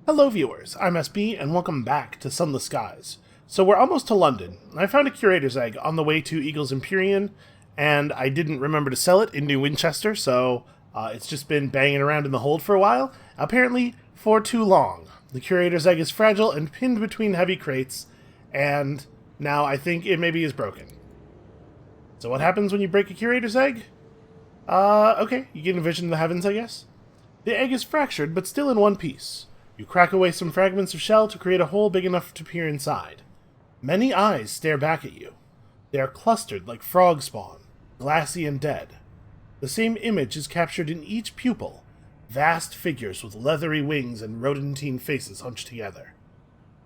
Hello viewers, I'm SB and welcome back to Sunless Skies. So we're almost to London. I found a curator's egg on the way to Eagle's Empyrean, and I didn't remember to sell it in New Winchester, so it's just been banging around in the hold for a while, apparently for too long. The curator's egg is fragile and pinned between heavy crates, and now I think it maybe is broken. So what happens when you break a curator's egg? Okay, you get a vision of the heavens, I guess. The egg is fractured, but still in one piece. You crack away some fragments of shell to create a hole big enough to peer inside. Many eyes stare back at you. They are clustered like frog spawn, glassy and dead. The same image is captured in each pupil, vast figures with leathery wings and rodentine faces hunched together.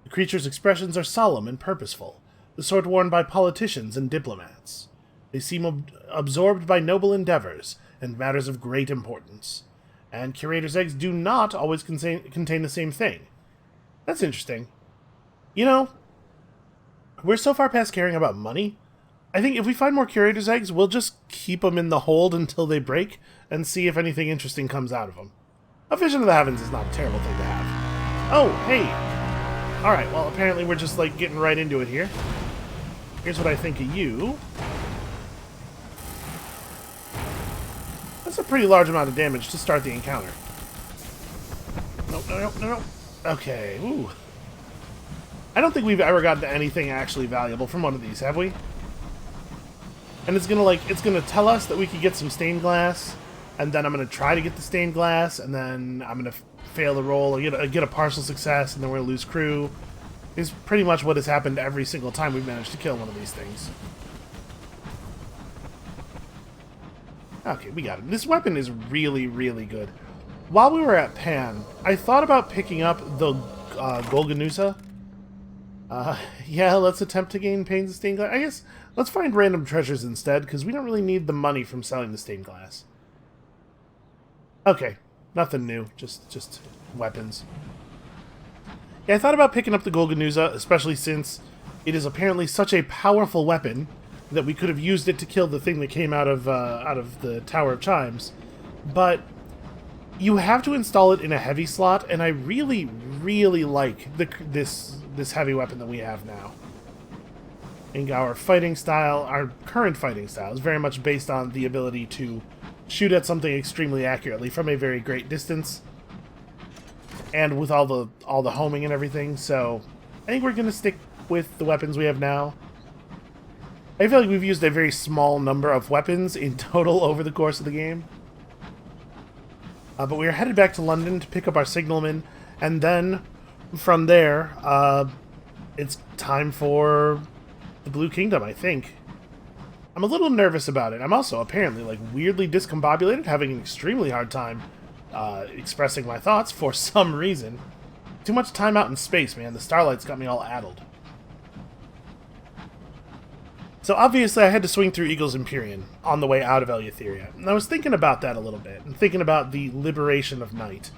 The creatures' expressions are solemn and purposeful, the sort worn by politicians and diplomats. They seem absorbed by noble endeavors and matters of great importance. And curator's eggs do not always contain the same thing. That's interesting. You know, we're so far past caring about money. I think if we find more curator's eggs, we'll just keep them in the hold until they break and see if anything interesting comes out of them. A vision of the heavens is not a terrible thing to have. Oh, hey. Alright, well, apparently we're just, like, getting right into it here. Here's what I think of you. That's a pretty large amount of damage to start the encounter. No. Okay, ooh. I don't think we've ever gotten to anything actually valuable from one of these, have we? And it's gonna tell us that we could get some stained glass, and then I'm gonna try to get the stained glass, and then I'm gonna fail the roll, or get a partial success, and then we're gonna lose crew. It's pretty much what has happened every single time we've managed to kill one of these things. Okay, we got it. This weapon is really, really good. While we were at Pan, I thought about picking up the Golganusa. Yeah, let's attempt to gain panes of stained glass. I guess let's find random treasures instead, because we don't really need the money from selling the stained glass. Okay, nothing new. Just weapons. Yeah, I thought about picking up the Golganusa, especially since it is apparently such a powerful weapon that we could have used it to kill the thing that came out of the Tower of Chimes. But you have to install it in a heavy slot, and I really, really like this heavy weapon that we have now. And our fighting style, our current fighting style, is very much based on the ability to shoot at something extremely accurately from a very great distance, and with all the homing and everything. So I think we're going to stick with the weapons we have now. I feel like we've used a very small number of weapons in total over the course of the game. But we are headed back to London to pick up our signalman, and then from there, it's time for the Blue Kingdom, I think. I'm a little nervous about it. I'm also apparently like weirdly discombobulated, having an extremely hard time expressing my thoughts for some reason. Too much time out in space, man. The starlight's got me all addled. So obviously I had to swing through Eagle's Empyrean on the way out of Eleutheria, and I was thinking about that a little bit, and thinking about the liberation of night.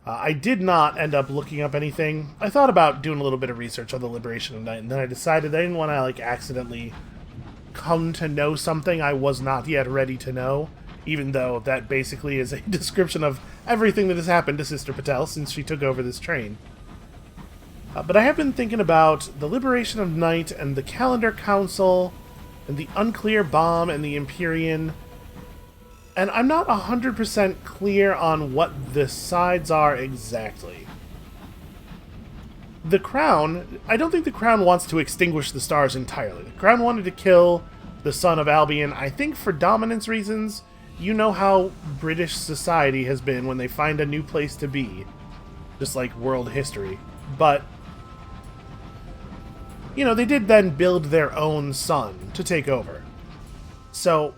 I did not end up looking up anything. I thought about doing a little bit of research on the liberation of night, and then I decided I didn't want to like accidentally come to know something I was not yet ready to know, even though that basically is a description of everything that has happened to Sister Patel since she took over this train. But I have been thinking about the liberation of night and the Calendar Council and the Unclear Bomb and the Empyrean, and I'm not 100% clear on what the sides are exactly. The Crown, I don't think the Crown wants to extinguish the stars entirely. The Crown wanted to kill the son of Albion, I think for dominance reasons. You know how British society has been when they find a new place to be, just like world history. But you know, they did then build their own sun to take over. So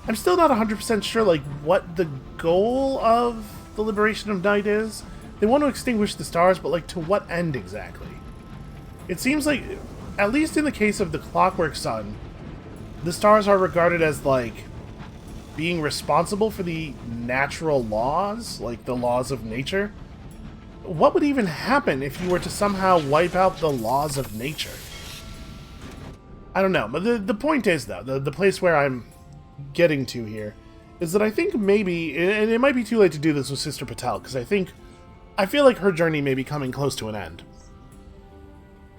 I'm still not 100% sure, like, what the goal of the liberation of night is. They want to extinguish the stars, but, like, to what end exactly? It seems like, at least in the case of the Clockwork Sun, the stars are regarded as, like, being responsible for the natural laws, like the laws of nature. What would even happen if you were to somehow wipe out the laws of nature? I don't know, but the point is, though, the place where I'm getting to here is that I think maybe, and it might be too late to do this with Sister Patel, because I think I feel like her journey may be coming close to an end.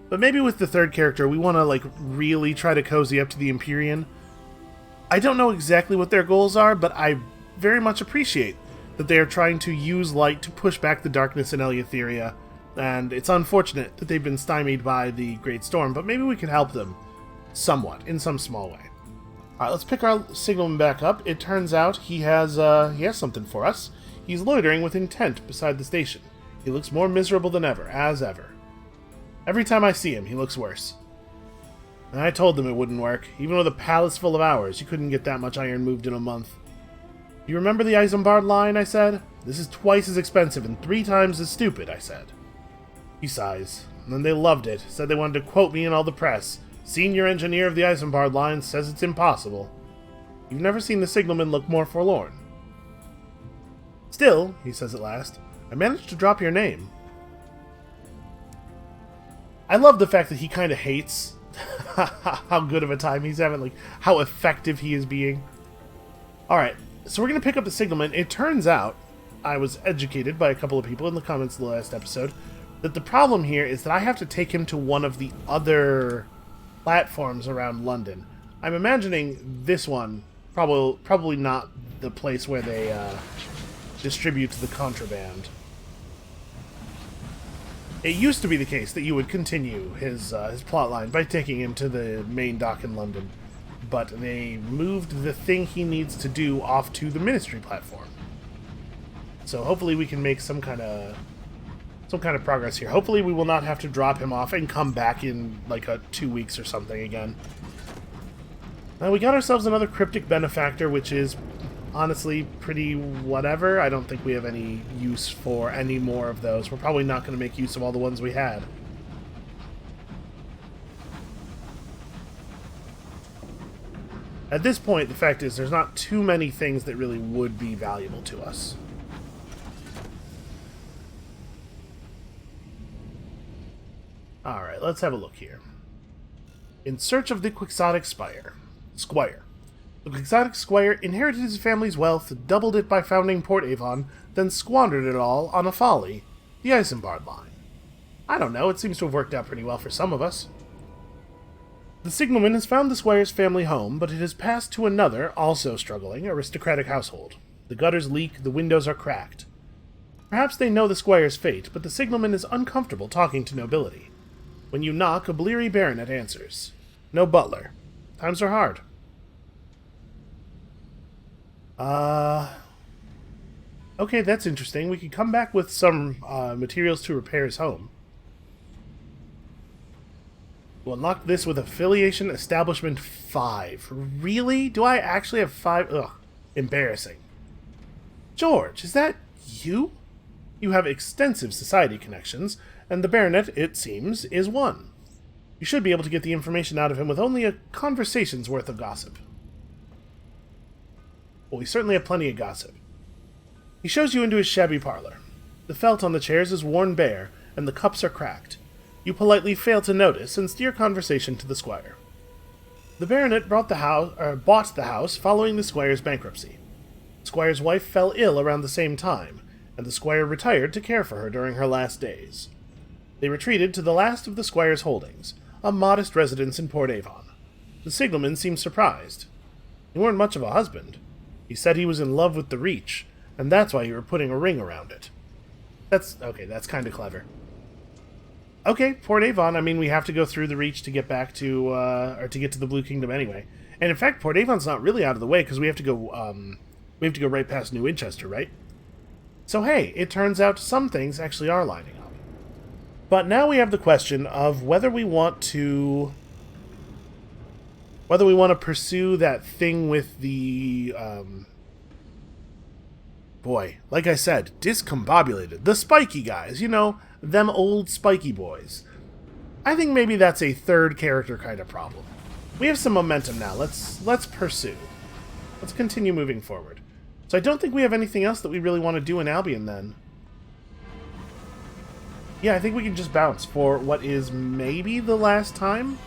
But maybe with the third character, we want to, like, really try to cozy up to the Empyrean. I don't know exactly what their goals are, but I very much appreciate that they are trying to use light to push back the darkness in Eleutheria, and it's unfortunate that they've been stymied by the Great Storm, but maybe we can help them somewhat, in some small way. Alright, let's pick our signalman back up. It turns out he has something for us. He's loitering with intent beside the station. He looks more miserable than ever, as ever. Every time I see him, he looks worse. And I told them it wouldn't work. Even with a palace full of hours, you couldn't get that much iron moved in a month. Do you remember the Isambard line, I said? This is twice as expensive and 3 times as stupid, I said. He sighs. And then they loved it, said they wanted to quote me in all the press. Senior engineer of the Isambard line says it's impossible. You've never seen the signalman look more forlorn. Still, he says at last, I managed to drop your name. I love the fact that he kind of hates how good of a time he's having, like, how effective he is being. Alright, so we're going to pick up the signalman. It turns out, I was educated by a couple of people in the comments of the last episode, that the problem here is that I have to take him to one of the other platforms around London. I'm imagining this one, probably not the place where they distribute the contraband. It used to be the case that you would continue his plotline by taking him to the main dock in London, but they moved the thing he needs to do off to the Ministry platform. So hopefully we can make some kind of progress here. Hopefully we will not have to drop him off and come back in like 2 weeks or something again. Now we got ourselves another cryptic benefactor, which is honestly pretty whatever. I don't think we have any use for any more of those. We're probably not going to make use of all the ones we had. At this point, the fact is there's not too many things that really would be valuable to us. Alright, let's have a look here. In search of the quixotic squire. The quixotic squire inherited his family's wealth, doubled it by founding Port Avon, then squandered it all on a folly, the Isambard line. I don't know, it seems to have worked out pretty well for some of us. The signalman has found the squire's family home, but it has passed to another, also struggling, aristocratic household. The gutters leak, the windows are cracked. Perhaps they know the squire's fate, but the signalman is uncomfortable talking to nobility. When you knock, a bleary baronet answers. No butler. Times are hard. Okay, that's interesting. We could come back with some materials to repair his home. We'll unlock this with Affiliation Establishment 5. Really? Do I actually have 5? Ugh, embarrassing. George, is that you? You have extensive society connections, and the baronet, it seems, is one. You should be able to get the information out of him with only a conversation's worth of gossip. Well, we certainly have plenty of gossip. He shows you into his shabby parlor. The felt on the chairs is worn bare, and the cups are cracked. You politely fail to notice and steer conversation to the squire. The baronet bought the house following the squire's bankruptcy. The squire's wife fell ill around the same time, and the squire retired to care for her during her last days. They retreated to the last of the squire's holdings, a modest residence in Port Avon. The signalman seemed surprised. He weren't much of a husband. He said he was in love with the Reach, and that's why you were putting a ring around it. That's kind of clever. Okay, Port Avon, I mean, we have to go through the Reach to get back to, or to get to the Blue Kingdom anyway. And in fact, Port Avon's not really out of the way, because we have to go right past New Winchester, right? So hey, it turns out some things actually are lining up. But now we have the question of whether we want to pursue that thing with the, boy, like I said, discombobulated. The spiky guys, you know, them old spiky boys. I think maybe that's a third character kind of problem. We have some momentum now. Let's pursue. Let's continue moving forward. So I don't think we have anything else that we really want to do in Albion then. Yeah, I think we can just bounce for what is maybe the last time.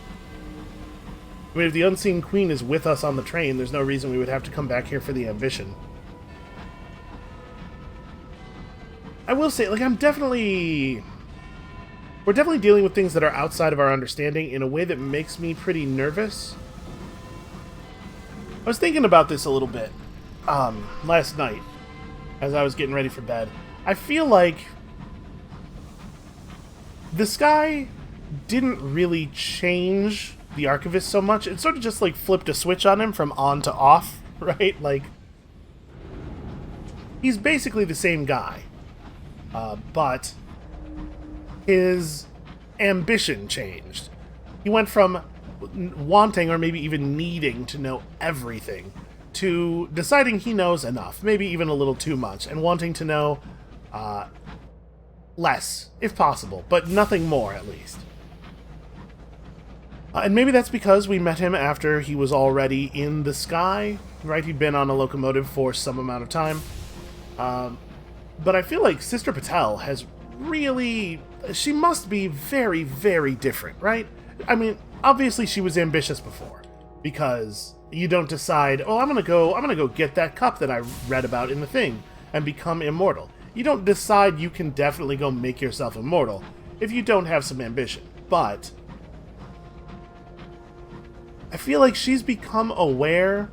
I mean, if the Unseen Queen is with us on the train, there's no reason we would have to come back here for the ambition. I will say, like, we're definitely dealing with things that are outside of our understanding in a way that makes me pretty nervous. I was thinking about this a little bit last night as I was getting ready for bed. I feel like the sky didn't really change the Archivist so much. It sort of just, like, flipped a switch on him from on to off, right? Like, he's basically the same guy. But his ambition changed. He went from wanting or maybe even needing to know everything to deciding he knows enough, maybe even a little too much, and wanting to know less, if possible, but nothing more, at least. And maybe that's because we met him after he was already in the sky, right? He'd been on a locomotive for some amount of time. But I feel like Sister Patel has really... She must be very, very different, right? I mean, obviously she was ambitious before, because you don't decide, oh, I'm gonna go get that cup that I read about in the thing and become immortal. You don't decide you can definitely go make yourself immortal if you don't have some ambition. But I feel like she's become aware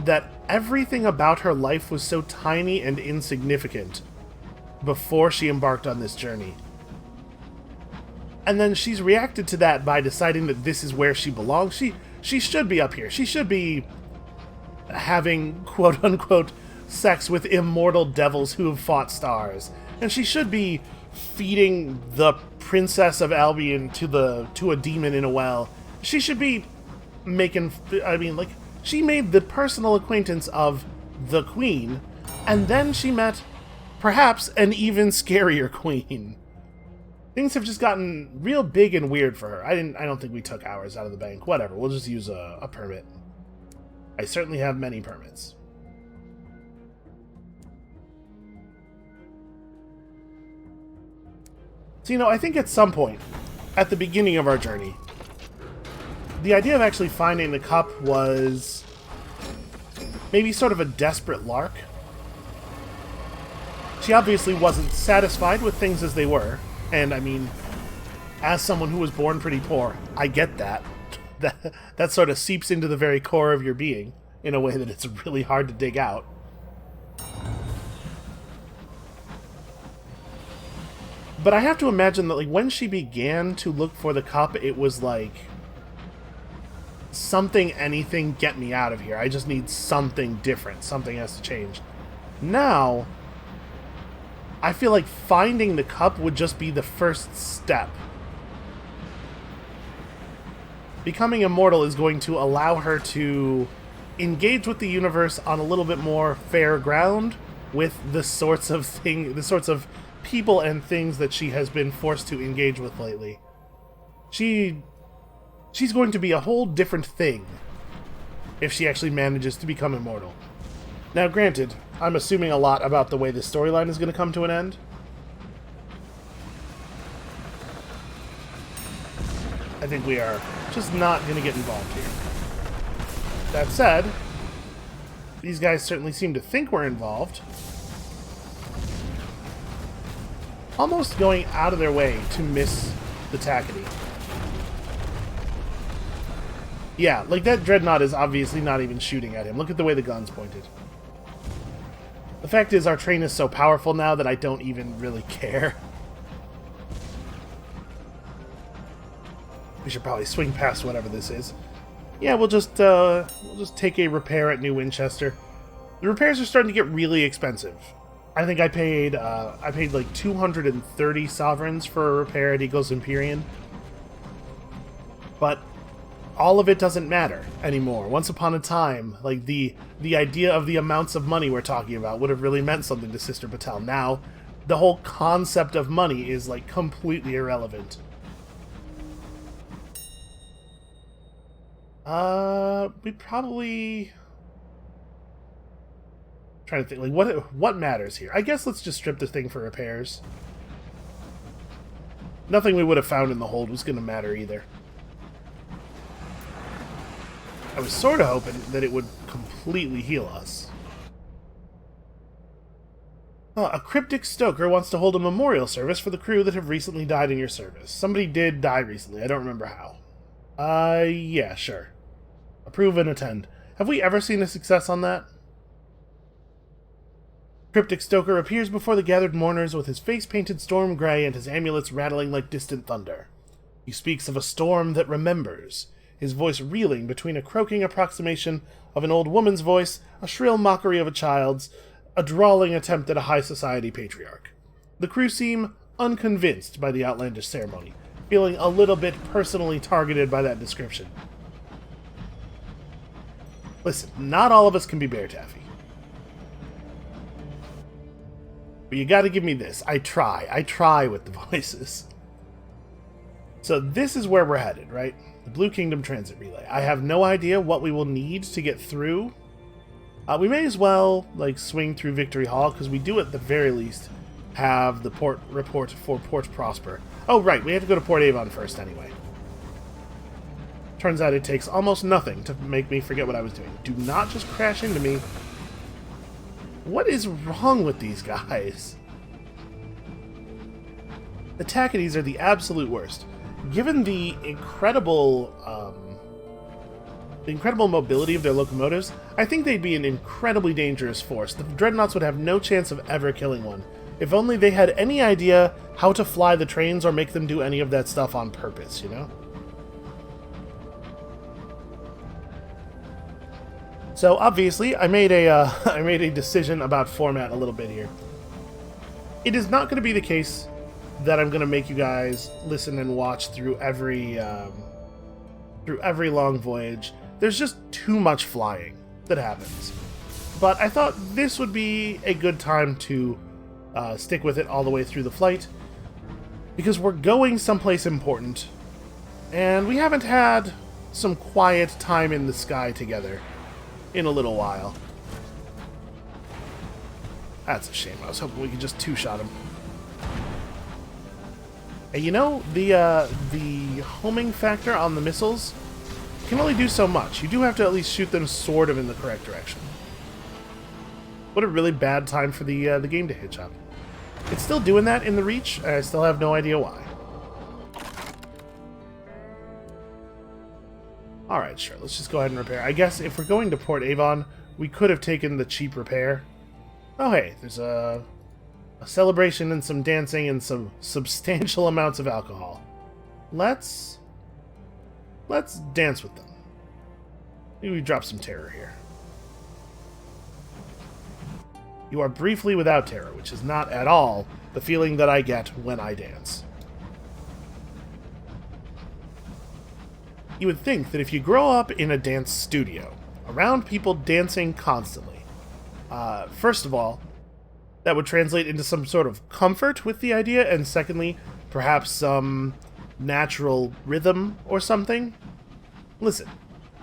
that everything about her life was so tiny and insignificant before she embarked on this journey. And then she's reacted to that by deciding that this is where she belongs. She should be up here. She should be having, quote-unquote, sex with immortal devils who have fought stars. And she should be feeding the Princess of Albion to a demon in a well. She should be making... I mean, like, she made the personal acquaintance of the Queen, and then she met, perhaps, an even scarier Queen. Things have just gotten real big and weird for her. I don't think we took ours out of the bank. Whatever, we'll just use a permit. I certainly have many permits. So, you know, I think at some point, at the beginning of our journey, the idea of actually finding the cup was maybe sort of a desperate lark. She obviously wasn't satisfied with things as they were. And, I mean, as someone who was born pretty poor, I get that. That sort of seeps into the very core of your being in a way that it's really hard to dig out. But I have to imagine that, like, when she began to look for the cup, it was like, something, anything, get me out of here. I just need something different. Something has to change. Now, I feel like finding the cup would just be the first step. Becoming immortal is going to allow her to engage with the universe on a little bit more fair ground with the sorts of people and things that she has been forced to engage with lately. She's going to be a whole different thing if she actually manages to become immortal. Now, granted, I'm assuming a lot about the way this storyline is going to come to an end. I think we are just not going to get involved here. That said, these guys certainly seem to think we're involved. Almost going out of their way to miss the tackety. Yeah, like that dreadnought is obviously not even shooting at him. Look at the way the gun's pointed. The fact is, our train is so powerful now that I don't even really care. We should probably swing past whatever this is. Yeah, we'll just take a repair at New Winchester. The repairs are starting to get really expensive. I think I paid like 230 sovereigns for a repair at Eagle's Empyrean. But all of it doesn't matter anymore. Once upon a time, like the idea of the amounts of money we're talking about would have really meant something to Sister Patel. Now, the whole concept of money is like completely irrelevant. We probably... trying to think, like, what matters here? I guess let's just strip the thing for repairs. Nothing we would have found in the hold was going to matter either. I was sort of hoping that it would completely heal us. A cryptic stoker wants to hold a memorial service for the crew that have recently died in your service. Somebody did die recently. I don't remember how. Yeah, sure. Approve and attend. Have we ever seen a success on that? Cryptic stoker appears before the gathered mourners with his face painted storm gray and his amulets rattling like distant thunder. He speaks of a storm that remembers, his voice reeling between a croaking approximation of an old woman's voice, a shrill mockery of a child's, a drawling attempt at a high society patriarch. The crew seem unconvinced by the outlandish ceremony, feeling a little bit personally targeted by that description. Listen, not all of us can be Bear Taffy. But you gotta give me this. I try with the voices. So this is where we're headed, right? The Blue Kingdom Transit Relay. I have no idea what we will need to get through. We may as well, like, swing through Victory Hall, because we do at the very least have the port report for Port Prosper. Oh, right, we have to go to Port Avon first anyway. Turns out it takes almost nothing to make me forget what I was doing. Do not just crash into me. What is wrong with these guys? The Tackities are the absolute worst. Given the incredible mobility of their locomotives, I think they'd be an incredibly dangerous force. The Dreadnoughts would have no chance of ever killing one. If only they had any idea how to fly the trains or make them do any of that stuff on purpose, you know? So obviously, I made a decision about format a little bit here. It is not going to be the case that I'm going to make you guys listen and watch through every long voyage. There's just too much flying that happens. But I thought this would be a good time to stick with it all the way through the flight, because we're going someplace important, and we haven't had some quiet time in the sky together in a little while. That's a shame. I was hoping we could just two-shot him. And you know, the homing factor on the missiles can only do so much. You do have to at least shoot them sort of in the correct direction. What a really bad time for the game to hitch up. It's still doing that in the Reach, and I still have no idea why. Alright, sure, let's just go ahead and repair. I guess if we're going to Port Avon, we could have taken the cheap repair. Oh hey, there's a celebration and some dancing and some substantial amounts of alcohol. Let's dance with them. Maybe we drop some terror here. You are briefly without terror, which is not at all the feeling that I get when I dance. You would think that if you grow up in a dance studio, around people dancing constantly, first of all, that would translate into some sort of comfort with the idea, and secondly, perhaps some natural rhythm or something. Listen,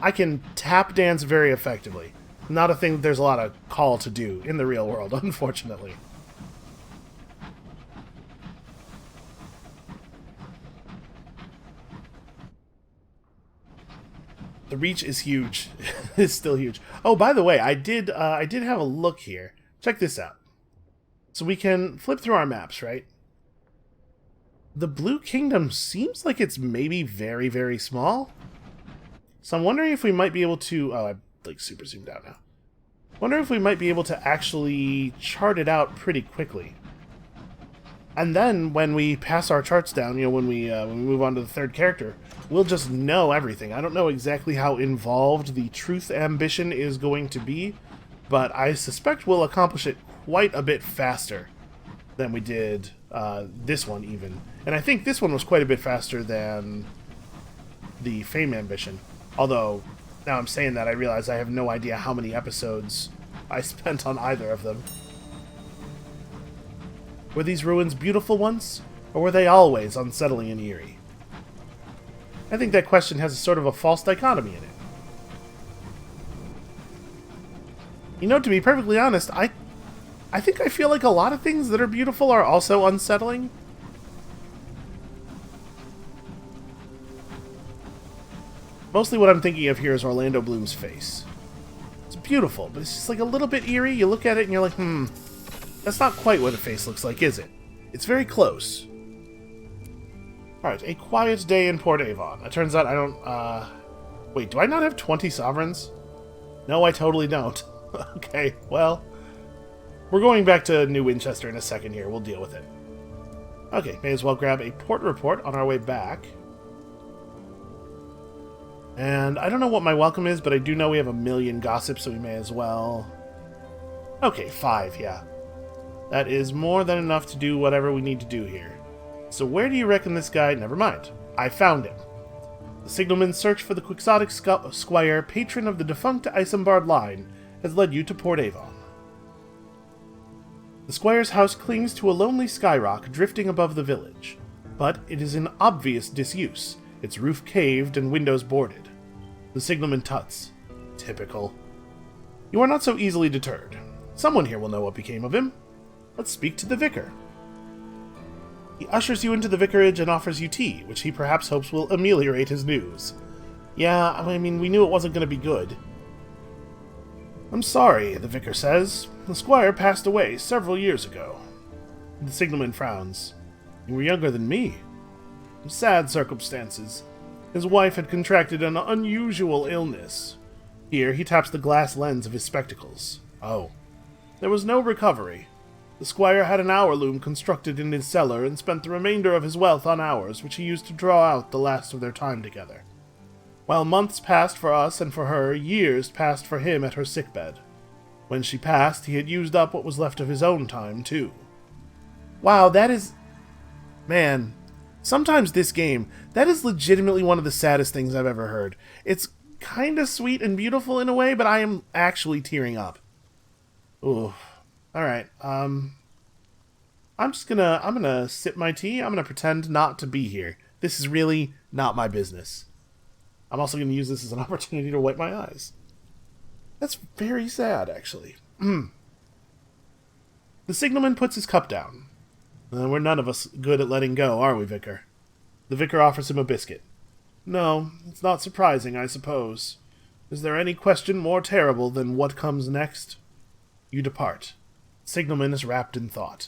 I can tap dance very effectively. Not a thing that there's a lot of call to do in the real world, unfortunately. The Reach is huge. It's still huge. Oh, by the way, I did have a look here. Check this out. So we can flip through our maps, right? The Blue Kingdom seems like it's maybe very, very small. So I'm wondering if we might be able to... Oh, I like super zoomed out now. Wonder if we might be able to actually chart it out pretty quickly. And then when we pass our charts down, you know, when we move on to the third character, we'll just know everything. I don't know exactly how involved the truth ambition is going to be, but I suspect we'll accomplish it quite a bit faster than we did this one even. And I think this one was quite a bit faster than the Fame ambition. Although, now I'm saying that, I realize I have no idea how many episodes I spent on either of them. Were these ruins beautiful once, or were they always unsettling and eerie? I think that question has a sort of a false dichotomy in it. You know, to be perfectly honest, I think I feel like a lot of things that are beautiful are also unsettling. Mostly what I'm thinking of here is Orlando Bloom's face. It's beautiful, but it's just like a little bit eerie. You look at it and you're like, That's not quite what a face looks like, is it? It's very close. Alright, a quiet day in Port Avon. It turns out I don't, Wait, do I not have 20 sovereigns? No, I totally don't. Okay, well... We're going back to New Winchester in a second here. We'll deal with it. Okay, may as well grab a port report on our way back. And I don't know what my welcome is, but I do know we have 1,000,000 gossip, so we may as well... Okay, 5, yeah. That is more than enough to do whatever we need to do here. So where do you reckon this guy... Never mind. I found him. The signalman's search for the quixotic squire, patron of the defunct Isambard line, has led you to Port Avon. The squire's house clings to a lonely skyrock drifting above the village, but it is in obvious disuse, its roof caved and windows boarded. The signalman tuts. Typical. You are not so easily deterred. Someone here will know what became of him. Let's speak to the vicar. He ushers you into the vicarage and offers you tea, which he perhaps hopes will ameliorate his news. Yeah, I mean, we knew it wasn't going to be good. I'm sorry, the vicar says. The squire passed away several years ago. The signalman frowns. You were younger than me. Sad circumstances. His wife had contracted an unusual illness. Here, he taps the glass lens of his spectacles. Oh. There was no recovery. The squire had an hour loom constructed in his cellar and spent the remainder of his wealth on hours, which he used to draw out the last of their time together. While months passed for us and for her, years passed for him at her sickbed. When she passed, he had used up what was left of his own time, too. Wow, that is... Man, sometimes this game, that is legitimately one of the saddest things I've ever heard. It's kinda sweet and beautiful in a way, but I am actually tearing up. Ooh. Alright, I'm gonna sip my tea. I'm gonna pretend not to be here. This is really not my business. I'm also gonna use this as an opportunity to wipe my eyes. That's very sad, actually. The signalman puts his cup down. We're none of us good at letting go, are we, Vicar? The vicar offers him a biscuit. No, it's not surprising, I suppose. Is there any question more terrible than what comes next? You depart. Signalman is wrapped in thought.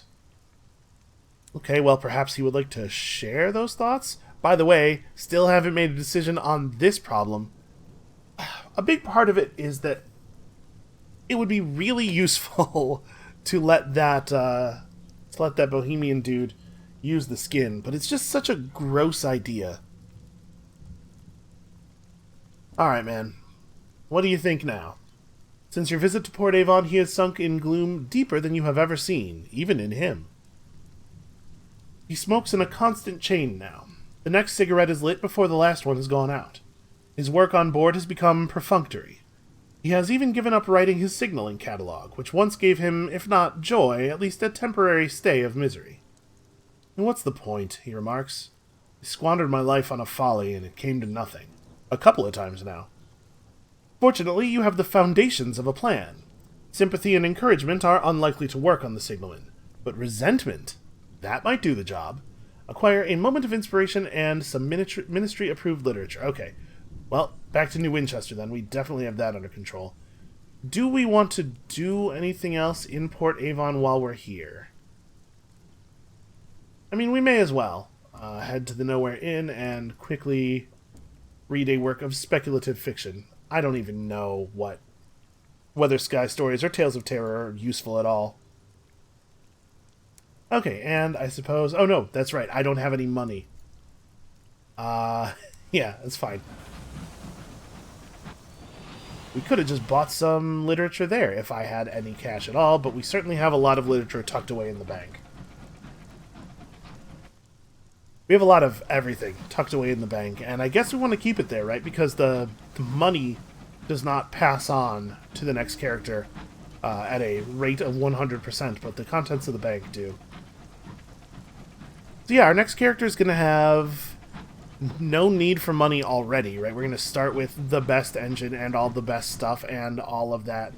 Okay, well, perhaps he would like to share those thoughts? By the way, still haven't made a decision on this problem. A big part of it is that it would be really useful to let that bohemian dude use the skin, but it's just such a gross idea. Alright, man. What do you think now? Since your visit to Port Avon, he has sunk in gloom deeper than you have ever seen, even in him. He smokes in a constant chain now. The next cigarette is lit before the last one has gone out. His work on board has become perfunctory. He has even given up writing his signaling catalog, which once gave him, if not joy, at least a temporary stay of misery. And what's the point, he remarks. I squandered my life on a folly, and it came to nothing. A couple of times now. Fortunately, you have the foundations of a plan. Sympathy and encouragement are unlikely to work on the signalman, but resentment, that might do the job. Acquire a moment of inspiration and some ministry-approved literature. Okay, well, back to New Winchester then. We definitely have that under control. Do we want to do anything else in Port Avon while we're here? I mean, we may as well. Head to the Nowhere Inn and quickly read a work of speculative fiction. I don't even know whether Sky Stories or Tales of Terror are useful at all. Okay, and I suppose... Oh, no, that's right. I don't have any money. Yeah, that's fine. We could have just bought some literature there if I had any cash at all, but we certainly have a lot of literature tucked away in the bank. We have a lot of everything tucked away in the bank, and I guess we want to keep it there, right? Because the money does not pass on to the next character at a rate of 100%, but the contents of the bank do. So yeah, our next character is going to have no need for money already, right? We're going to start with the best engine and all the best stuff and all of that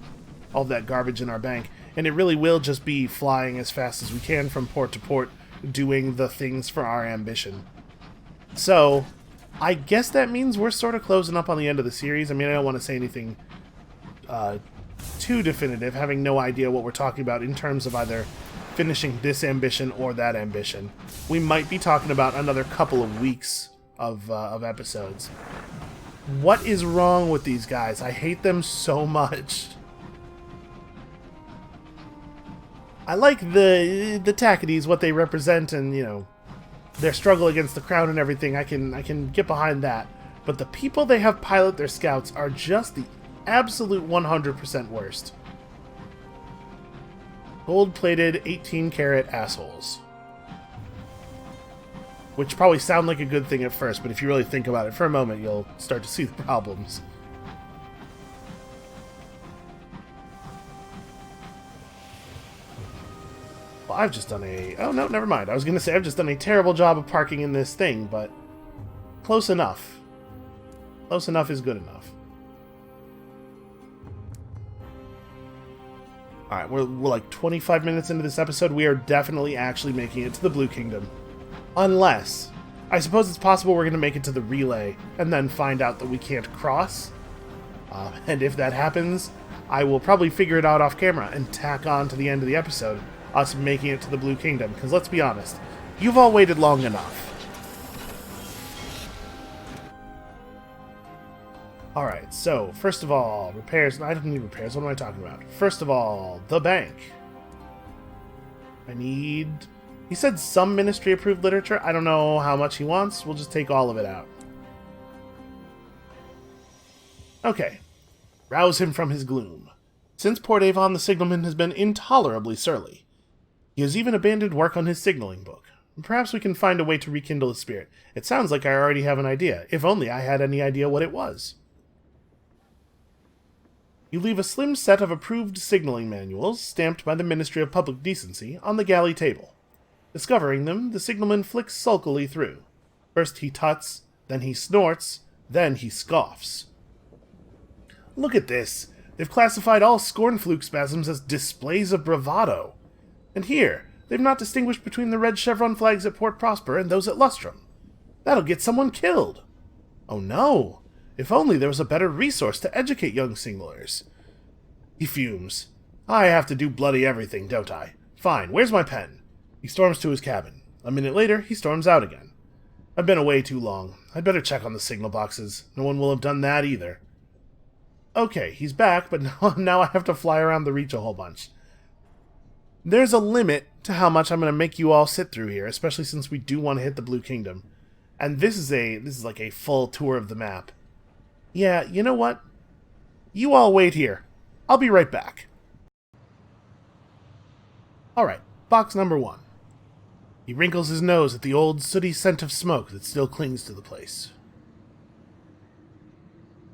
garbage in our bank, and it really will just be flying as fast as we can from port to port, doing the things for our ambition. So, I guess that means we're sort of closing up on the end of the series. I mean, I don't want to say anything too definitive, having no idea what we're talking about in terms of either finishing this ambition or that ambition. We might be talking about another couple of weeks of episodes. What is wrong with these guys? I hate them so much. I like the Tackities, what they represent, and, you know, their struggle against the crown and everything. I can get behind that. But the people they have pilot their scouts are just the absolute 100% worst. Gold-plated 18-karat assholes. Which probably sound like a good thing at first, but if you really think about it for a moment, you'll start to see the problems. Well, I've just done a... Oh, no, never mind. I was going to say I've just done a terrible job of parking in this thing, but close enough. Close enough is good enough. Alright, we're like 25 minutes into this episode. We are definitely actually making it to the Blue Kingdom. Unless, I suppose it's possible we're going to make it to the relay and then find out that we can't cross. And if that happens, I will probably figure it out off camera and tack on to the end of the episode, us making it to the Blue Kingdom. Because let's be honest, you've all waited long enough. Alright, so, first of all, repairs. I don't need repairs. What am I talking about? First of all, the bank. I need... He said some ministry-approved literature. I don't know how much he wants. We'll just take all of it out. Okay. Rouse him from his gloom. Since Port Avon, the signalman has been intolerably surly. He has even abandoned work on his signaling book. Perhaps we can find a way to rekindle his spirit. It sounds like I already have an idea. If only I had any idea what it was. You leave a slim set of approved signaling manuals, stamped by the Ministry of Public Decency, on the galley table. Discovering them, the signalman flicks sulkily through. First he tuts, then he snorts, then he scoffs. Look at this! They've classified all scornfluke spasms as displays of bravado. And here, they've not distinguished between the red chevron flags at Port Prosper and those at Lustrum. That'll get someone killed! Oh no! If only there was a better resource to educate young signalers. He fumes. I have to do bloody everything, don't I? Fine, where's my pen? He storms to his cabin. A minute later, he storms out again. I've been away too long. I'd better check on the signal boxes. No one will have done that either. Okay, he's back, but now I have to fly around the reach a whole bunch. There's a limit to how much I'm going to make you all sit through here, especially since we do want to hit the Blue Kingdom. And this is like a full tour of the map. Yeah, you know what? You all wait here. I'll be right back. Alright, box number 1. He wrinkles his nose at the old sooty scent of smoke that still clings to the place.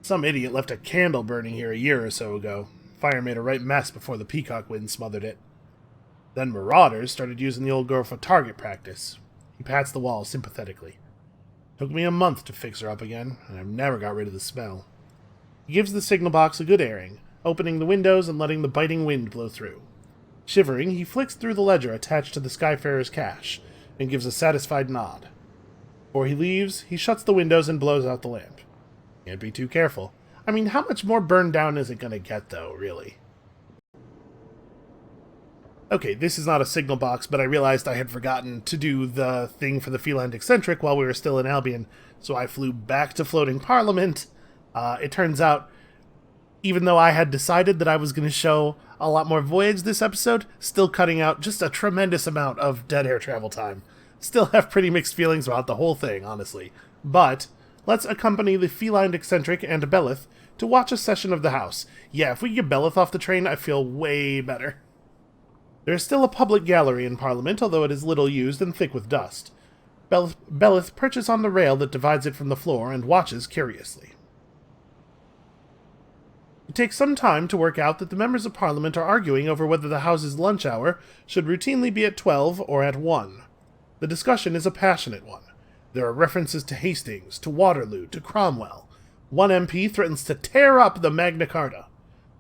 Some idiot left a candle burning here a year or so ago. Fire made a right mess before the peacock wind smothered it. Then marauders started using the old girl for target practice. He pats the wall sympathetically. Took me a month to fix her up again, and I've never got rid of the smell. He gives the signal box a good airing, opening the windows and letting the biting wind blow through. Shivering, he flicks through the ledger attached to the Skyfarer's cache, and gives a satisfied nod. Before he leaves, he shuts the windows and blows out the lamp. Can't be too careful. I mean, how much more burned down is it gonna get, though, really? Okay, this is not a signal box, but I realized I had forgotten to do the thing for the feline eccentric while we were still in Albion, so I flew back to Floating Parliament. It turns out, even though I had decided that I was going to show a lot more voyage this episode, still cutting out just a tremendous amount of dead air travel time. Still have pretty mixed feelings about the whole thing, honestly. But let's accompany the feline eccentric and Belith to watch a session of the House. Yeah, if we get Belith off the train, I feel way better. There is still a public gallery in Parliament, although it is little used and thick with dust. Belith perches on the rail that divides it from the floor and watches curiously. It takes some time to work out that the members of Parliament are arguing over whether the House's lunch hour should routinely be at 12 or at 1. The discussion is a passionate one. There are references to Hastings, to Waterloo, to Cromwell. One MP threatens to tear up the Magna Carta.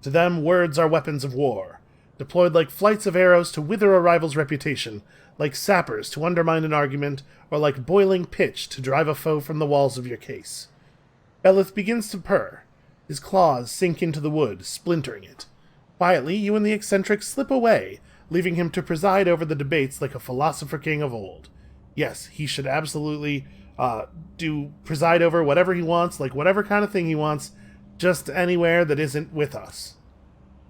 To them, words are weapons of war, deployed like flights of arrows to wither a rival's reputation, like sappers to undermine an argument, or like boiling pitch to drive a foe from the walls of your case. Belith begins to purr. His claws sink into the wood, splintering it. Quietly, you and the eccentric slip away, leaving him to preside over the debates like a philosopher king of old. Yes, he should absolutely preside over whatever he wants, like whatever kind of thing he wants, just anywhere that isn't with us.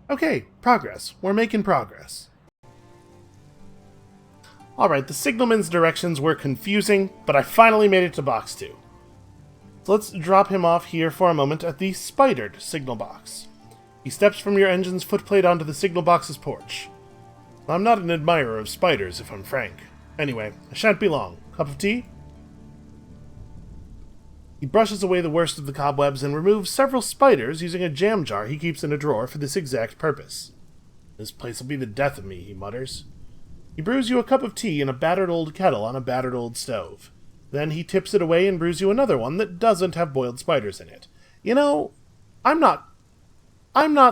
Okay, progress. We're making progress. Alright, the signalman's directions were confusing, but I finally made it to box 2. So let's drop him off here for a moment at the spidered signal box. He steps from your engine's footplate onto the signal box's porch. I'm not an admirer of spiders, if I'm frank. Anyway, I shan't be long. Cup of tea? He brushes away the worst of the cobwebs and removes several spiders using a jam jar he keeps in a drawer for this exact purpose. This place will be the death of me, he mutters. He brews you a cup of tea in a battered old kettle on a battered old stove. Then he tips it away and brews you another one that doesn't have boiled spiders in it. You know, I'm not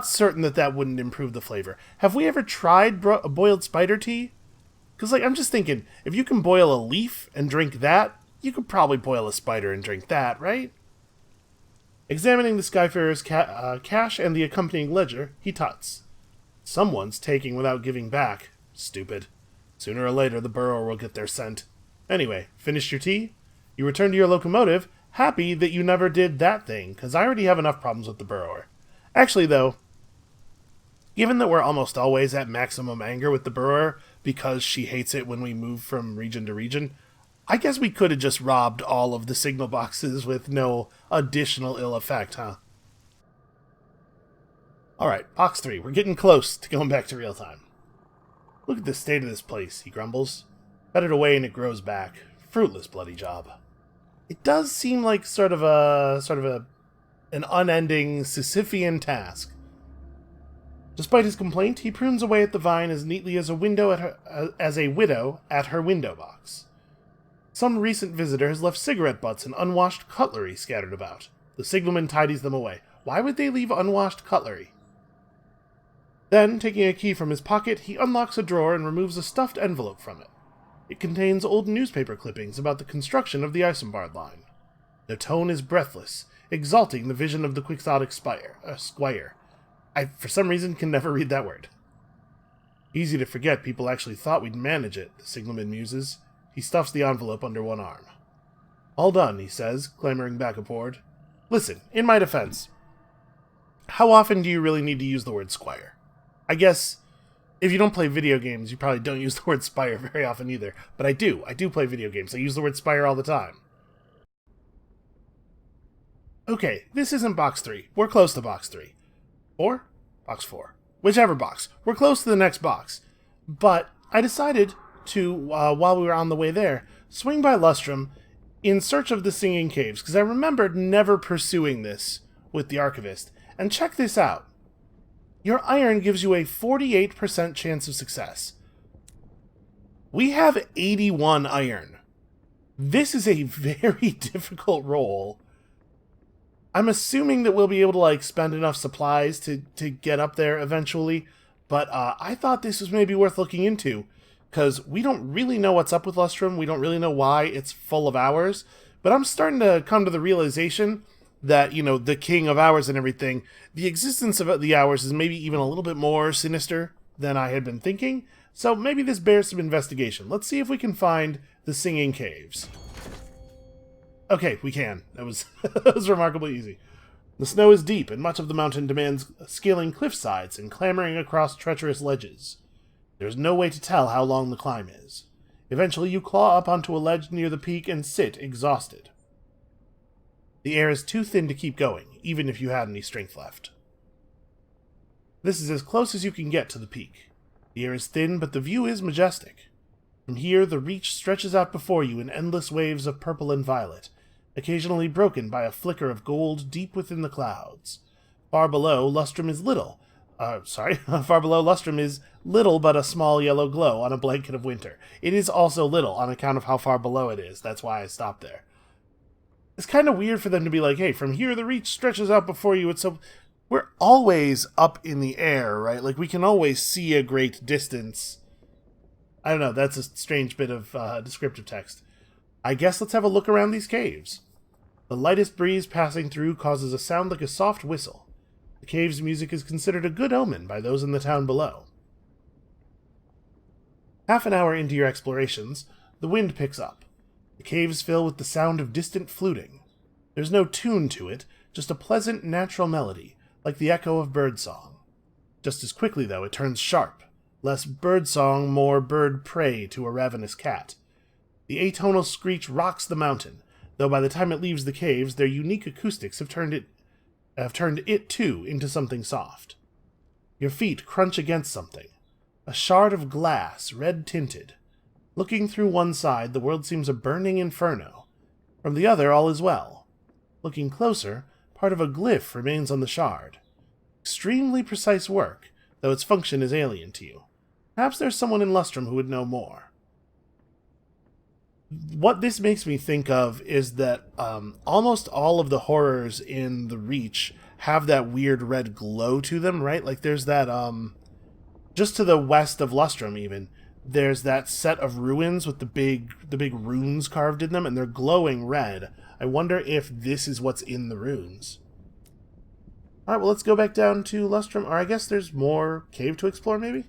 certain that wouldn't improve the flavor. Have we ever tried boiled spider tea? Because, I'm just thinking, if you can boil a leaf and drink that, you could probably boil a spider and drink that, right? Examining the Skyfarer's cash and the accompanying ledger, he tuts. Someone's taking without giving back. Stupid. Sooner or later, the burrower will get their scent. Anyway, finished your tea? You return to your locomotive, happy that you never did that thing, because I already have enough problems with the burrower. Actually, though, given that we're almost always at maximum anger with the burrower because she hates it when we move from region to region, I guess we could have just robbed all of the signal boxes with no additional ill effect, huh? Alright, box 3. We're getting close to going back to real time. Look at the state of this place, he grumbles. Cut it away and it grows back. Fruitless bloody job. It does seem like sort of an unending Sisyphean task. Despite his complaint, he prunes away at the vine as neatly as a widow at her window box. Some recent visitor has left cigarette butts and unwashed cutlery scattered about. The signalman tidies them away. Why would they leave unwashed cutlery? Then, taking a key from his pocket, he unlocks a drawer and removes a stuffed envelope from it. It contains old newspaper clippings about the construction of the Isambard line. Their tone is breathless, exalting the vision of the quixotic squire. I, for some reason, can never read that word. Easy to forget people actually thought we'd manage it, the signalman muses. He stuffs the envelope under one arm. All done, he says, clambering back aboard. Listen, in my defense, how often do you really need to use the word squire? I guess if you don't play video games, you probably don't use the word spire very often either. But I do. I do play video games. I use the word spire all the time. Okay, this isn't box 3. We're close to box 3. 4? Box 4. Whichever box. We're close to the next box. But I decided to, while we were on the way there, swing by Lustrum in search of the Singing Caves, because I remembered never pursuing this with the Archivist. And check this out. Your iron gives you a 48% chance of success. We have 81 iron. This is a very difficult roll. I'm assuming that we'll be able to, spend enough supplies to get up there eventually, but I thought this was maybe worth looking into, because we don't really know what's up with Lustrum, we don't really know why it's full of hours, but I'm starting to come to the realization that, the king of hours and everything, the existence of the hours is maybe even a little bit more sinister than I had been thinking, so maybe this bears some investigation. Let's see if we can find the Singing Caves. Okay, we can. That was, that was remarkably easy. The snow is deep, and much of the mountain demands scaling cliff sides and clambering across treacherous ledges. There's no way to tell how long the climb is. Eventually, you claw up onto a ledge near the peak and sit exhausted. The air is too thin to keep going, even if you had any strength left. This is as close as you can get to the peak. The air is thin, but the view is majestic. From here, the reach stretches out before you in endless waves of purple and violet, occasionally broken by a flicker of gold deep within the clouds. Far below, Lustrum is little. Far below Lustrum is little but a small yellow glow on a blanket of winter. It is also little on account of how far below it is. That's why I stopped there. It's kind of weird for them to be like, hey, from here the reach stretches out before you. It's so... We're always up in the air, right? We can always see a great distance. I don't know, that's a strange bit of descriptive text. I guess let's have a look around these caves. The lightest breeze passing through causes a sound like a soft whistle. The cave's music is considered a good omen by those in the town below. Half an hour into your explorations, the wind picks up. The caves fill with the sound of distant fluting. There's no tune to it, just a pleasant, natural melody, like the echo of birdsong. Just as quickly, though, it turns sharp. Less birdsong, more bird prey to a ravenous cat. The atonal screech rocks the mountain, though by the time it leaves the caves, their unique acoustics have turned it too into something soft. Your feet crunch against something. A shard of glass, red-tinted. Looking through one side, the world seems a burning inferno. From the other, all is well. Looking closer, part of a glyph remains on the shard. Extremely precise work, though its function is alien to you. Perhaps there's someone in Lustrum who would know more. What this makes me think of is that almost all of the horrors in the Reach have that weird red glow to them, right? Like there's that, just to the west of Lustrum even, there's that set of ruins with the big runes carved in them, and they're glowing red. I wonder if this is what's in the runes. Alright, well let's go back down to Lustrum, or I guess there's more cave to explore maybe?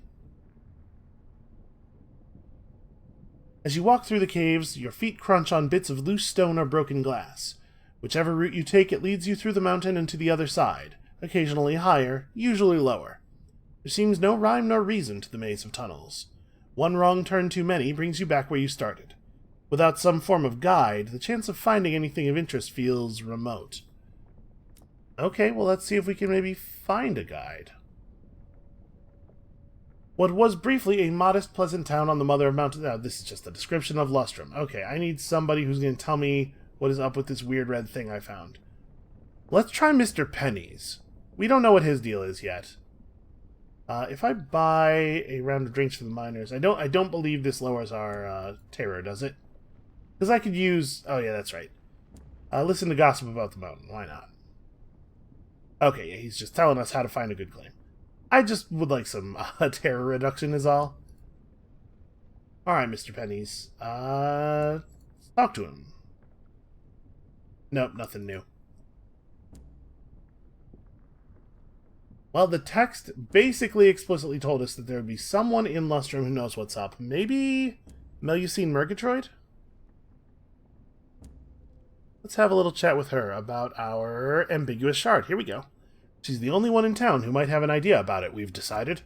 As you walk through the caves, your feet crunch on bits of loose stone or broken glass. Whichever route you take, it leads you through the mountain and to the other side, occasionally higher, usually lower. There seems no rhyme nor reason to the maze of tunnels. One wrong turn too many brings you back where you started. Without some form of guide, the chance of finding anything of interest feels remote. Okay, well let's see if we can maybe find a guide. What was briefly a modest, pleasant town on the Mother of Mountains... this is just a description of Lustrum. Okay, I need somebody who's going to tell me what is up with this weird red thing I found. Let's try Mr. Pennies. We don't know what his deal is yet. If I buy a round of drinks for the miners... I don't believe this lowers our terror, does it? Because I could use... Oh, yeah, that's right. Listen to gossip about the mountain. Why not? Okay, yeah, he's just telling us how to find a good claim. I just would like some terror reduction is all. Alright, Mr. Pennies. Talk to him. Nope, nothing new. Well, the text basically explicitly told us that there would be someone in Lustrum who knows what's up. Maybe Melusine Murgatrod? Let's have a little chat with her about our ambiguous shard. Here we go. She's the only one in town who might have an idea about it, we've decided.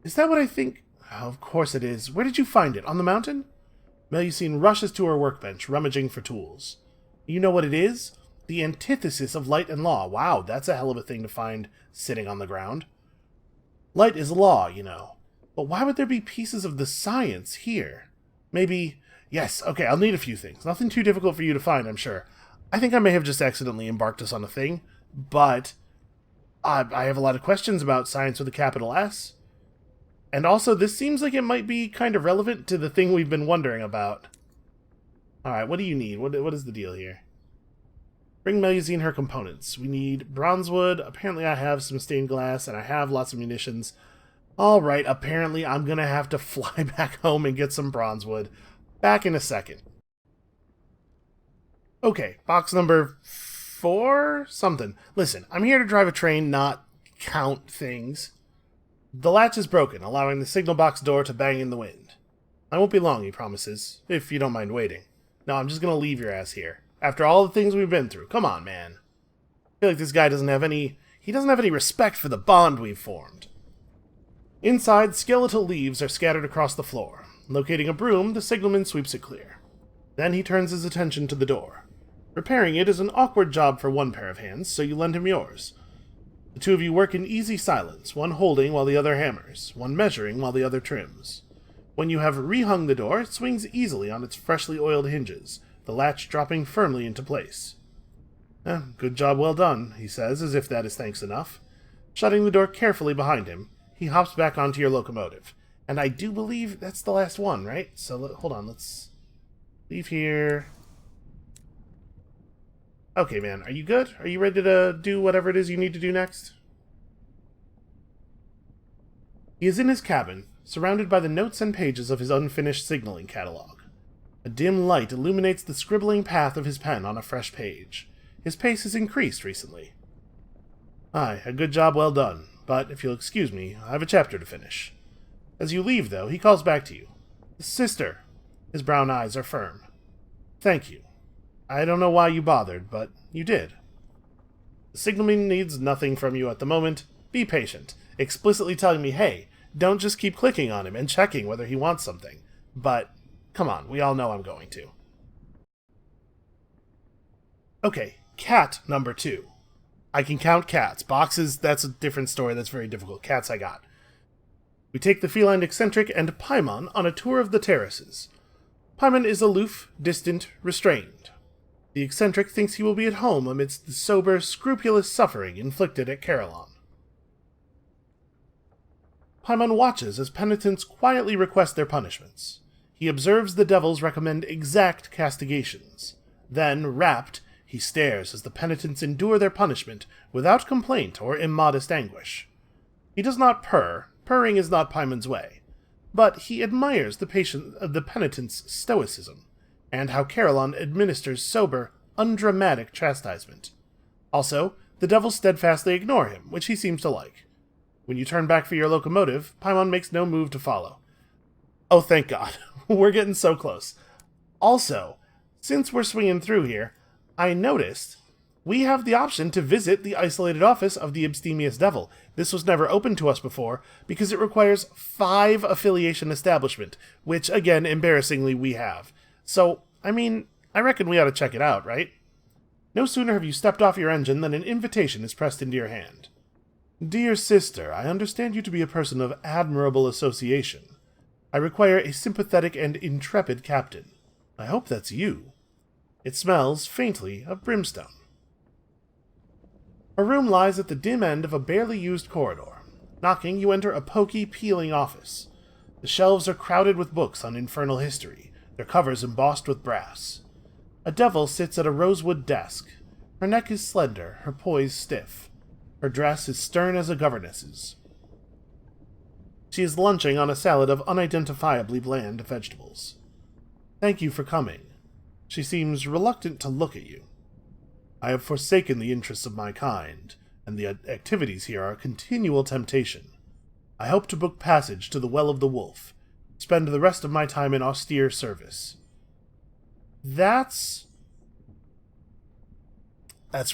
Is that what I think? Oh, of course it is. Where did you find it? On the mountain? Melusine rushes to her workbench, rummaging for tools. You know what it is? The antithesis of light and law. Wow, that's a hell of a thing to find sitting on the ground. Light is law, you know. But why would there be pieces of the science here? Maybe... Yes, okay, I'll need a few things. Nothing too difficult for you to find, I'm sure. I think I may have just accidentally embarked us on a thing, but I have a lot of questions about science with a capital S. And also, this seems like it might be kind of relevant to the thing we've been wondering about. Alright, what do you need? What is the deal here? Bring Melusine her components. We need bronze wood. Apparently I have some stained glass, and I have lots of munitions. Alright, apparently I'm gonna have to fly back home and get some bronze wood. Back in a second. Okay, box number 4? Something. Listen, I'm here to drive a train, not count things. The latch is broken, allowing the signal box door to bang in the wind. I won't be long, he promises, if you don't mind waiting. No, I'm just gonna leave your ass here. After all the things we've been through. Come on, man. I feel like this guy doesn't have any... He doesn't have any respect for the bond we've formed. Inside, skeletal leaves are scattered across the floor. Locating a broom, the signalman sweeps it clear. Then he turns his attention to the door. Repairing it is an awkward job for one pair of hands, so you lend him yours. The two of you work in easy silence, one holding while the other hammers, one measuring while the other trims. When you have rehung the door, it swings easily on its freshly oiled hinges, the latch dropping firmly into place. Good job well done, he says, as if that is thanks enough. Shutting the door carefully behind him, he hops back onto your locomotive. And I do believe that's the last one, right? So, hold on, let's leave here. Okay, man, are you good? Are you ready to do whatever it is you need to do next? He is in his cabin, surrounded by the notes and pages of his unfinished signaling catalog. A dim light illuminates the scribbling path of his pen on a fresh page. His pace has increased recently. Aye, a good job well done. but if you'll excuse me, I have a chapter to finish. As you leave, though, he calls back to you. Sister. His brown eyes are firm. Thank you. I don't know why you bothered, but you did. The signalman needs nothing from you at the moment. Be patient, explicitly telling me, hey, don't just keep clicking on him and checking whether he wants something. But, come on, we all know I'm going to. Okay, cat number 2. I can count cats. Boxes, that's a different story, that's very difficult. Cats I got. We take the feline eccentric and Paimon on a tour of the terraces. Paimon is aloof, distant, restrained. The eccentric thinks he will be at home amidst the sober, scrupulous suffering inflicted at Carillon. Paimon watches as penitents quietly request their punishments. He observes the devils recommend exact castigations. Then, rapt, he stares as the penitents endure their punishment without complaint or immodest anguish. He does not purr. Purring is not Paimon's way. But he admires the penitent's stoicism, and how Carillon administers sober, undramatic chastisement. Also, the devils steadfastly ignore him, which he seems to like. When you turn back for your locomotive, Paimon makes no move to follow. Oh, thank God. We're getting so close. Also, since we're swinging through here, I noticed we have the option to visit the isolated office of the abstemious devil. This was never open to us before, because it requires 5 affiliation establishment, which, again, embarrassingly, we have. So, I mean, I reckon we ought to check it out, right? No sooner have you stepped off your engine than an invitation is pressed into your hand. Dear sister, I understand you to be a person of admirable association. I require a sympathetic and intrepid captain. I hope that's you. It smells, faintly, of brimstone. Her room lies at the dim end of a barely used corridor. Knocking, you enter a poky, peeling office. The shelves are crowded with books on infernal history, their covers embossed with brass. A devil sits at a rosewood desk. Her neck is slender, her poise stiff. Her dress is stern as a governess's. She is lunching on a salad of unidentifiably bland vegetables. Thank you for coming. She seems reluctant to look at you. I have forsaken the interests of my kind, and the activities here are a continual temptation. I hope to book passage to the Well of the Wolf, spend the rest of my time in austere service. That's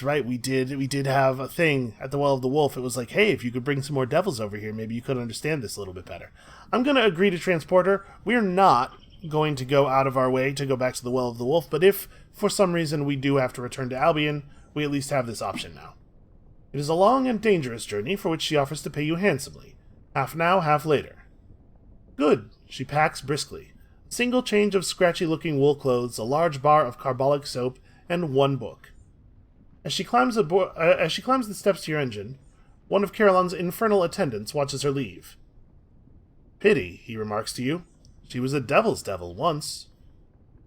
right, we did have a thing at the Well of the Wolf. It was like, hey, if you could bring some more devils over here, maybe you could understand this a little bit better. I'm going to agree to transport her. We're not going to go out of our way to go back to the Well of the Wolf, but if, for some reason, we do have to return to Albion, we at least have this option now. It is a long and dangerous journey for which she offers to pay you handsomely. Half now, half later. Good, she packs briskly. A single change of scratchy-looking wool clothes, a large bar of carbolic soap, and 1 book. As she climbs the steps to your engine, one of Carillon's infernal attendants watches her leave. Pity, he remarks to you. She was a devil's devil once.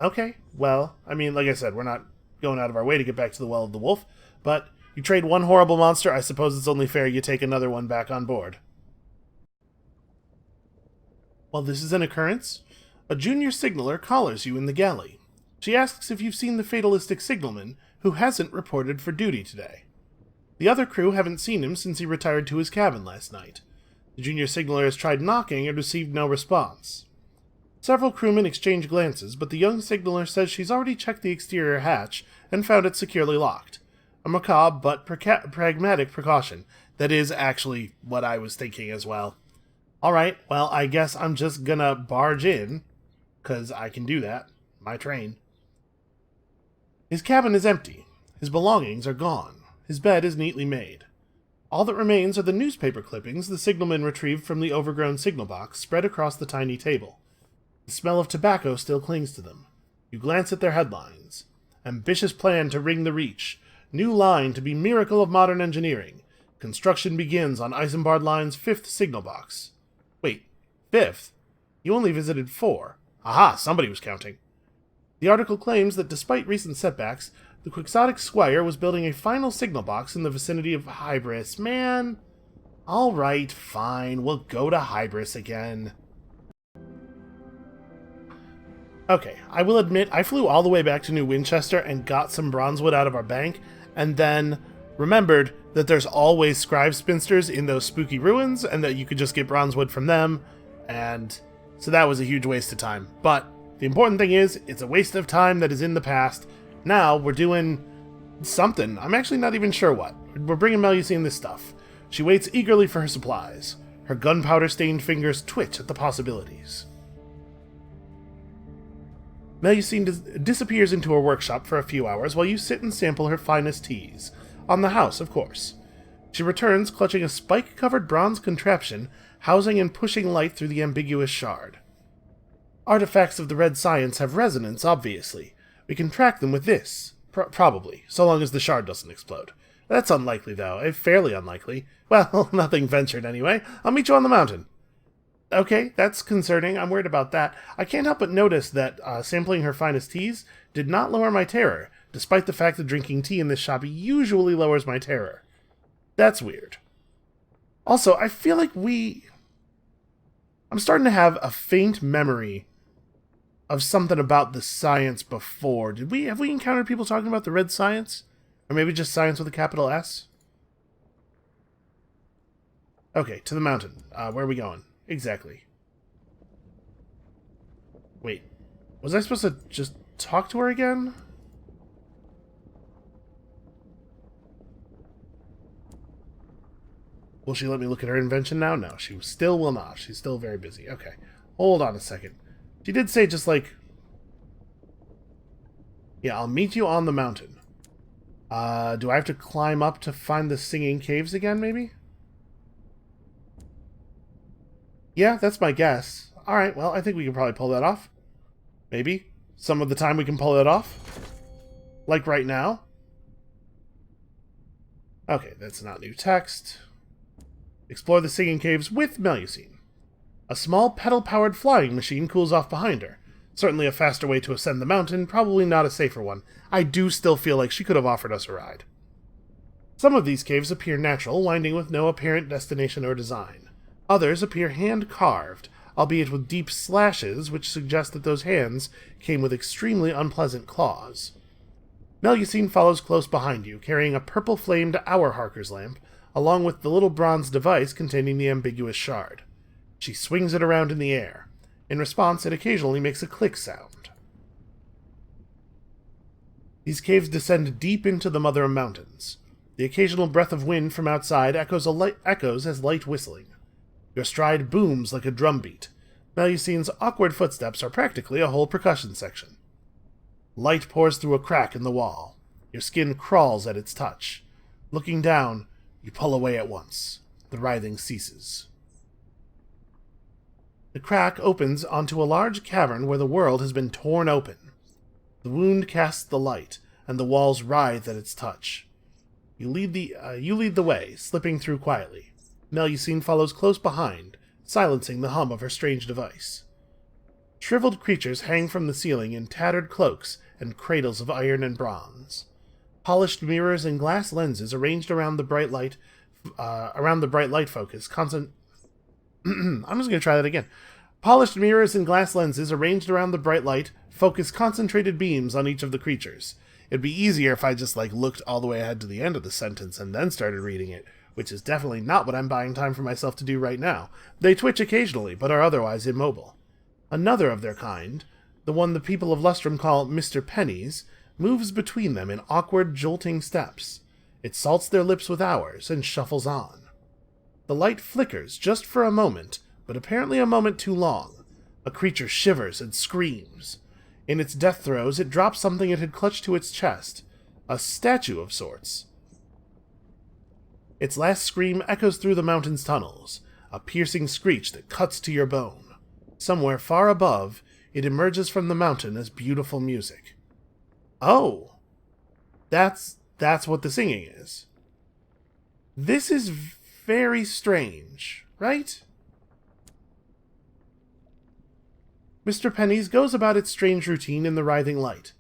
Okay, well, I mean, like I said, we're not going out of our way to get back to the Well of the Wolf, but you trade one horrible monster, I suppose it's only fair you take another one back on board. Well, this is an occurrence. A junior signaler collars you in the galley. She asks if you've seen the Fatalistic Signalman, who hasn't reported for duty today. The other crew haven't seen him since he retired to his cabin last night. The junior signaler has tried knocking and received no response. Several crewmen exchange glances, but the young signaler says she's already checked the exterior hatch and found it securely locked. A macabre but pragmatic precaution. That is actually what I was thinking as well. Alright, well, I guess I'm just gonna barge in, 'cause I can do that. My train. His cabin is empty. His belongings are gone. His bed is neatly made. All that remains are the newspaper clippings the signalman retrieved from the overgrown signal box spread across the tiny table. The smell of tobacco still clings to them. You glance at their headlines. Ambitious plan to ring the Reach. New line to be miracle of modern engineering. Construction begins on Isambard Line's 5th signal box. Wait, 5th? You only visited 4. Aha, somebody was counting. The article claims that despite recent setbacks, the quixotic squire was building a final signal box in the vicinity of Hybris. Man, alright, fine, we'll go to Hybris again. Okay, I will admit, I flew all the way back to New Winchester and got some bronzewood out of our bank, and then remembered that there's always scribe spinsters in those spooky ruins, and that you could just get bronze wood from them, and so that was a huge waste of time. But the important thing is, it's a waste of time that is in the past. Now we're doing something. I'm actually not even sure what. We're bringing Melusine this stuff. She waits eagerly for her supplies. Her gunpowder-stained fingers twitch at the possibilities. Melusine disappears into her workshop for a few hours while you sit and sample her finest teas. On the house, of course. She returns clutching a spike-covered bronze contraption, housing and pushing light through the ambiguous shard. Artifacts of the red science have resonance, obviously. We can track them with this. Probably, so long as the shard doesn't explode. That's unlikely, though. Fairly unlikely. Well, nothing ventured anyway. I'll meet you on the mountain. Okay, that's concerning. I'm worried about that. I can't help but notice that sampling her finest teas did not lower my terror, despite the fact that drinking tea in this shop usually lowers my terror. That's weird. Also, I feel like I'm starting to have a faint memory of something about the science before. Have we encountered people talking about the red science? Or maybe just science with a capital S? Okay, to the mountain. Where are we going? Exactly. Wait. Was I supposed to just talk to her again? Will she let me look at her invention now? No, she still will not. She's still very busy. Okay. Hold on a second. She did say just like... Yeah, I'll meet you on the mountain. Do I have to climb up to find the singing caves again, maybe? Yeah, that's my guess. Alright, well, I think we can probably pull that off. Maybe. Some of the time we can pull that off. Like right now. Okay, that's not new text. Explore the singing caves with Melusine. A small pedal-powered flying machine cools off behind her. Certainly a faster way to ascend the mountain, probably not a safer one. I do still feel like she could have offered us a ride. Some of these caves appear natural, winding with no apparent destination or design. Others appear hand-carved, albeit with deep slashes, which suggest that those hands came with extremely unpleasant claws. Melusine follows close behind you, carrying a purple-flamed hour-harker's lamp, along with the little bronze device containing the ambiguous shard. She swings it around in the air. In response, it occasionally makes a click sound. These caves descend deep into the Mother of Mountains. The occasional breath of wind from outside echoes as light whistling. Your stride booms like a drumbeat. Melusine's awkward footsteps are practically a whole percussion section. Light pours through a crack in the wall. Your skin crawls at its touch. Looking down, you pull away at once. The writhing ceases. The crack opens onto a large cavern where the world has been torn open. The wound casts the light, and the walls writhe at its touch. You lead the way, slipping through quietly. Melusine follows close behind, silencing the hum of her strange device. Shriveled creatures hang from the ceiling in tattered cloaks and cradles of iron and bronze. Polished mirrors and glass lenses arranged around the bright light focus I'm just going to try that again. Polished mirrors and glass lenses arranged around the bright light focus concentrated beams on each of the creatures. It'd be easier if I just looked all the way ahead to the end of the sentence and then started reading it, which is definitely not what I'm buying time for myself to do right now. They twitch occasionally, but are otherwise immobile. Another of their kind, the one the people of Lustrum call Mr. Pennies, moves between them in awkward, jolting steps. It salts their lips with ours and shuffles on. The light flickers just for a moment, but apparently a moment too long. A creature shivers and screams. In its death throes, it drops something it had clutched to its chest. A statue of sorts. Its last scream echoes through the mountain's tunnels, a piercing screech that cuts to your bone. Somewhere far above, it emerges from the mountain as beautiful music. Oh! That's what the singing is. This is very strange, right? Mr. Pennies goes about its strange routine in the writhing light.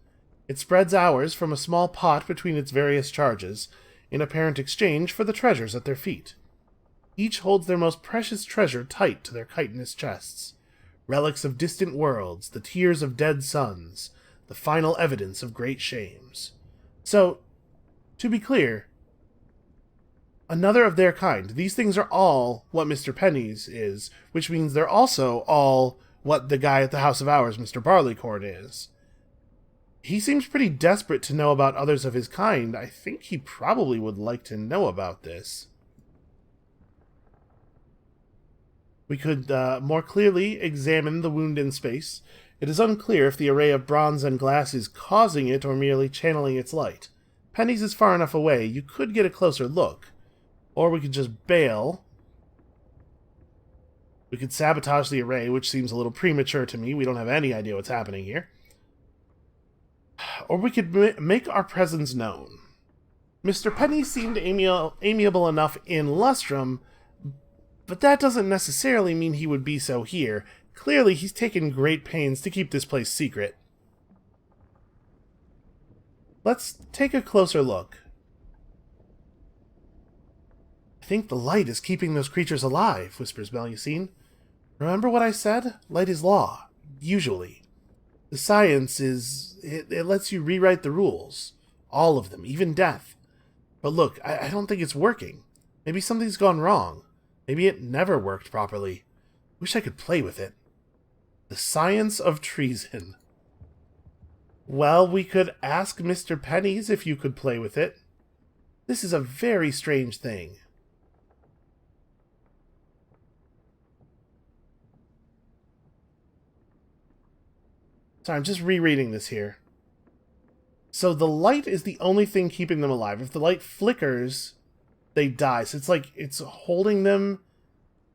It spreads ours from a small pot between its various charges, in apparent exchange for the treasures at their feet. Each holds their most precious treasure tight to their chitinous chests. Relics of distant worlds, the tears of dead sons, the final evidence of great shames. So, to be clear, Another of their kind. These things are all what Mr. Pennies is, which means they're also all what the guy at the House of Hours, Mr. Barleycorn, is. He seems pretty desperate to know about others of his kind. I think he probably would like to know about this. We could more clearly examine the wound in space. It is unclear if the array of bronze and glass is causing it or merely channeling its light. Pennies is far enough away, you could get a closer look. Or we could just bail. We could sabotage the array, which seems a little premature to me. We don't have any idea what's happening here. Or we could make our presence known. Mr. Penny seemed amiable enough in Lustrum, but that doesn't necessarily mean he would be so here. Clearly, he's taken great pains to keep this place secret. Let's take a closer look. I think the light is keeping those creatures alive, whispers Melusine. Remember what I said? Light is law. Usually. The science is... It lets you rewrite the rules. All of them, even death. But look, I don't think it's working. Maybe something's gone wrong. Maybe it never worked properly. Wish I could play with it. The science of treason. Well, we could ask Mr. Pennies if you could play with it. This is a very strange thing. Sorry, I'm just rereading this here. So the light is the only thing keeping them alive. If the light flickers, they die. So it's like it's holding them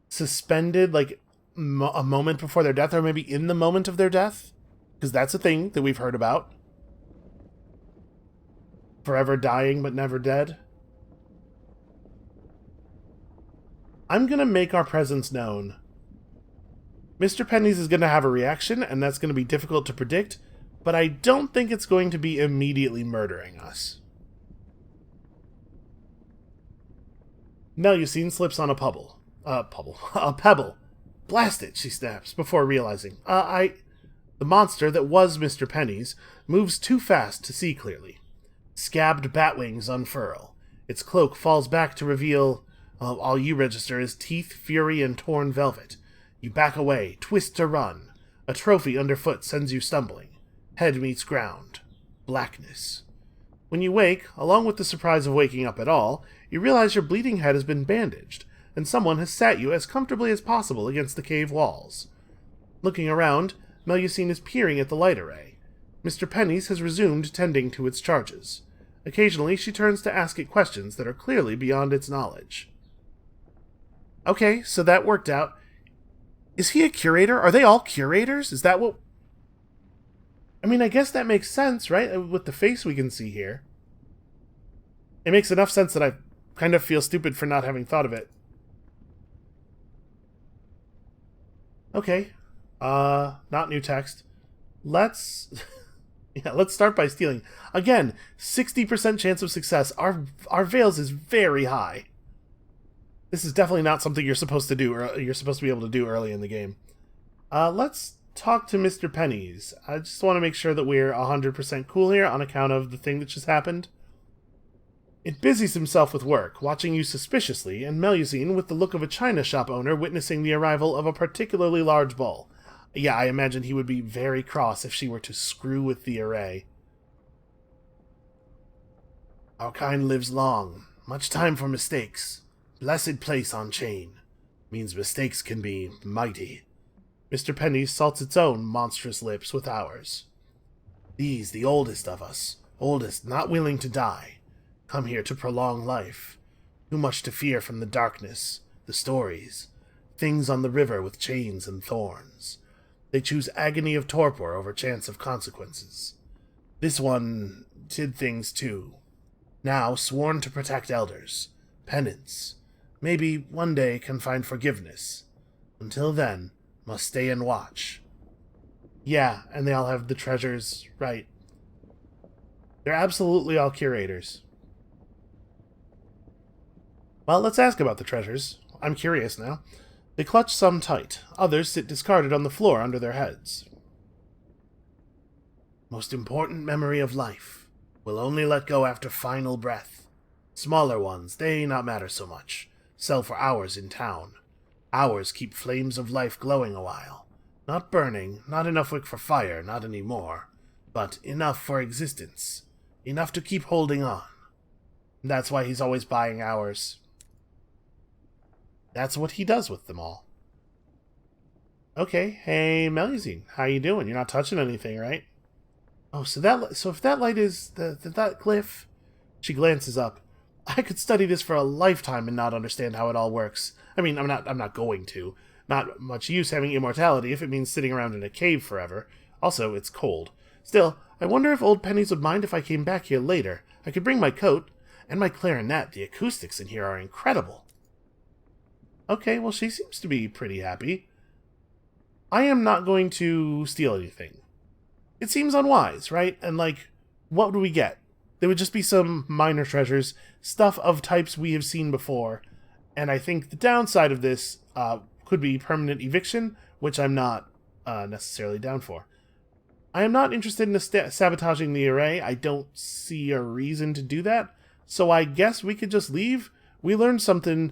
suspended like a moment before their death, or maybe in the moment of their death. Because that's a thing that we've heard about. Forever dying but never dead. I'm going to make our presence known. Mr. Pennies is going to have a reaction, and that's going to be difficult to predict, but I don't think it's going to be immediately murdering us. Melusine slips on a pebble. Blast it, she snaps, before realizing. The monster that was Mr. Pennies moves too fast to see clearly. Scabbed bat wings unfurl. Its cloak falls back to reveal all you register as teeth, fury, and torn velvet. You back away, twist to run. A trophy underfoot sends you stumbling. Head meets ground. Blackness. When you wake, along with the surprise of waking up at all, you realize your bleeding head has been bandaged, and someone has sat you as comfortably as possible against the cave walls. Looking around, Melusine is peering at the light array. Mr. Pennies has resumed tending to its charges. Occasionally, she turns to ask it questions that are clearly beyond its knowledge. Okay, so that worked out. Is he a curator? Are they all curators? Is that what... I mean, I guess that makes sense, right? With the face we can see here. It makes enough sense that I kind of feel stupid for not having thought of it. Okay. Not new text. Let's... yeah, let's start by stealing. Again, 60% chance of success. Our Veils is very high. This is definitely not something you're supposed to do, or you're supposed to be able to do early in the game. Let's talk to Mr. Pennies. I just want to make sure that we're 100% cool here on account of the thing that just happened. It busies himself with work, watching you suspiciously, and Melusine with the look of a china shop owner witnessing the arrival of a particularly large bull. Yeah, I imagine he would be very cross if she were to screw with the array. Our kind lives long. Much time for mistakes. Blessed place on chain. Means mistakes can be mighty. Mr. Pennies salts its own monstrous lips with ours. These, the oldest of us, oldest, not willing to die, come here to prolong life. Too much to fear from the darkness, the stories, things on the river with chains and thorns. They choose agony of torpor over chance of consequences. This one did things too. Now sworn to protect elders. Penance. Maybe one day can find forgiveness. Until then, must stay and watch. Yeah, and they all have the treasures, right. They're absolutely all curators. Well, let's ask about the treasures. I'm curious now. They clutch some tight. Others sit discarded on the floor under their heads. Most important memory of life. Will only let go after final breath. Smaller ones, they not matter so much. Sell for hours in town. Hours keep flames of life glowing a while. Not burning, not enough wick for fire, not any more. But enough for existence. Enough to keep holding on. That's why he's always buying hours. That's what he does with them all. Okay, hey Melusine, how you doing? You're not touching anything, right? Oh, so if that light is that glyph. She glances up. I could study this for a lifetime and not understand how it all works. I mean, I'm not going to. Not much use having immortality if it means sitting around in a cave forever. Also, it's cold. Still, I wonder if old Pennies would mind if I came back here later. I could bring my coat and my clarinet. The acoustics in here are incredible. Okay, well, she seems to be pretty happy. I am not going to steal anything. It seems unwise, right? And, like, what would we get? There would just be some minor treasures, stuff of types we have seen before, and I think the downside of this could be permanent eviction, which I'm not necessarily down for. I am not interested in sabotaging the array. I don't see a reason to do that, so I guess we could just leave. We learned something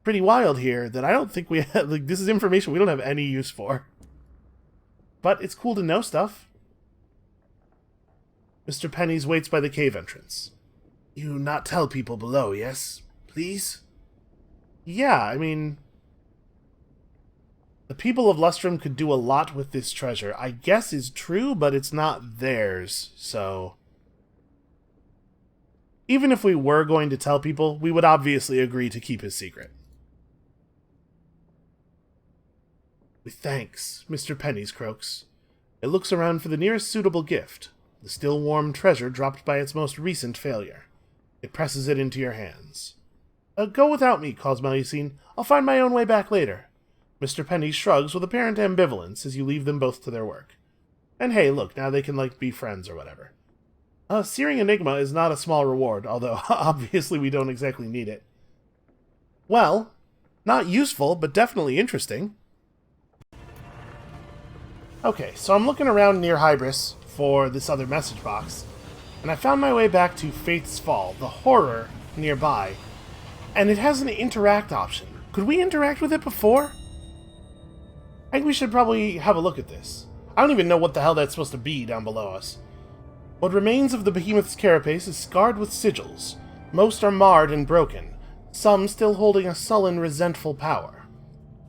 pretty wild here that I don't think we have, like, this is information we don't have any use for. But it's cool to know stuff. Mr. Pennies waits by the cave entrance. You not tell people below, yes? Please? Yeah, I mean, the people of Lustrum could do a lot with this treasure. I guess is true, but it's not theirs, so... Even if we were going to tell people, we would obviously agree to keep his secret. With thanks, Mr. Pennies croaks. It looks around for the nearest suitable gift, the still warm treasure dropped by its most recent failure. It presses it into your hands. Go without me, calls Melusine. I'll find my own way back later. Mr. Pennies shrugs with apparent ambivalence as you leave them both to their work. And hey, look, now they can, like, be friends or whatever. Searing Enigma is not a small reward, although obviously we don't exactly need it. Well, not useful, but definitely interesting. Okay, so I'm looking around near Hybris for this other message box, and I found my way back to Faith's Fall, the horror nearby, and it has an interact option. Could we interact with it before? I think we should probably have a look at this. I don't even know what the hell that's supposed to be down below us. What remains of the behemoth's carapace is scarred with sigils. Most are marred and broken, some still holding a sullen, resentful power.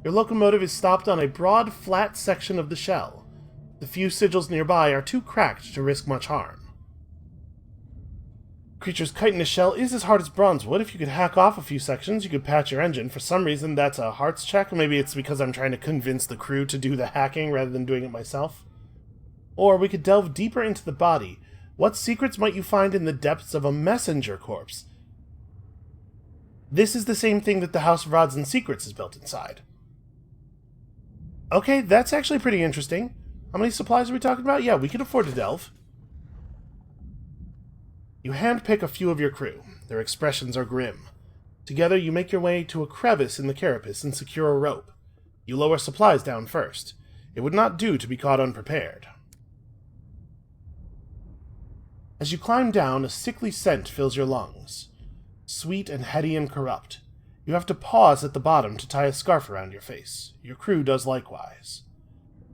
Your locomotive is stopped on a broad, flat section of the shell. The few sigils nearby are too cracked to risk much harm. Creature's chitinous shell is as hard as bronze wood. If you could hack off a few sections, you could patch your engine. For some reason, that's a hearts check. Maybe it's because I'm trying to convince the crew to do the hacking rather than doing it myself. Or we could delve deeper into the body. What secrets might you find in the depths of a messenger corpse? This is the same thing that the House of Rods and Secrets is built inside. Okay, that's actually pretty interesting. How many supplies are we talking about? Yeah, we can afford to delve. You handpick a few of your crew. Their expressions are grim. Together, you make your way to a crevice in the carapace and secure a rope. You lower supplies down first. It would not do to be caught unprepared. As you climb down, a sickly scent fills your lungs. Sweet and heady and corrupt. You have to pause at the bottom to tie a scarf around your face. Your crew does likewise.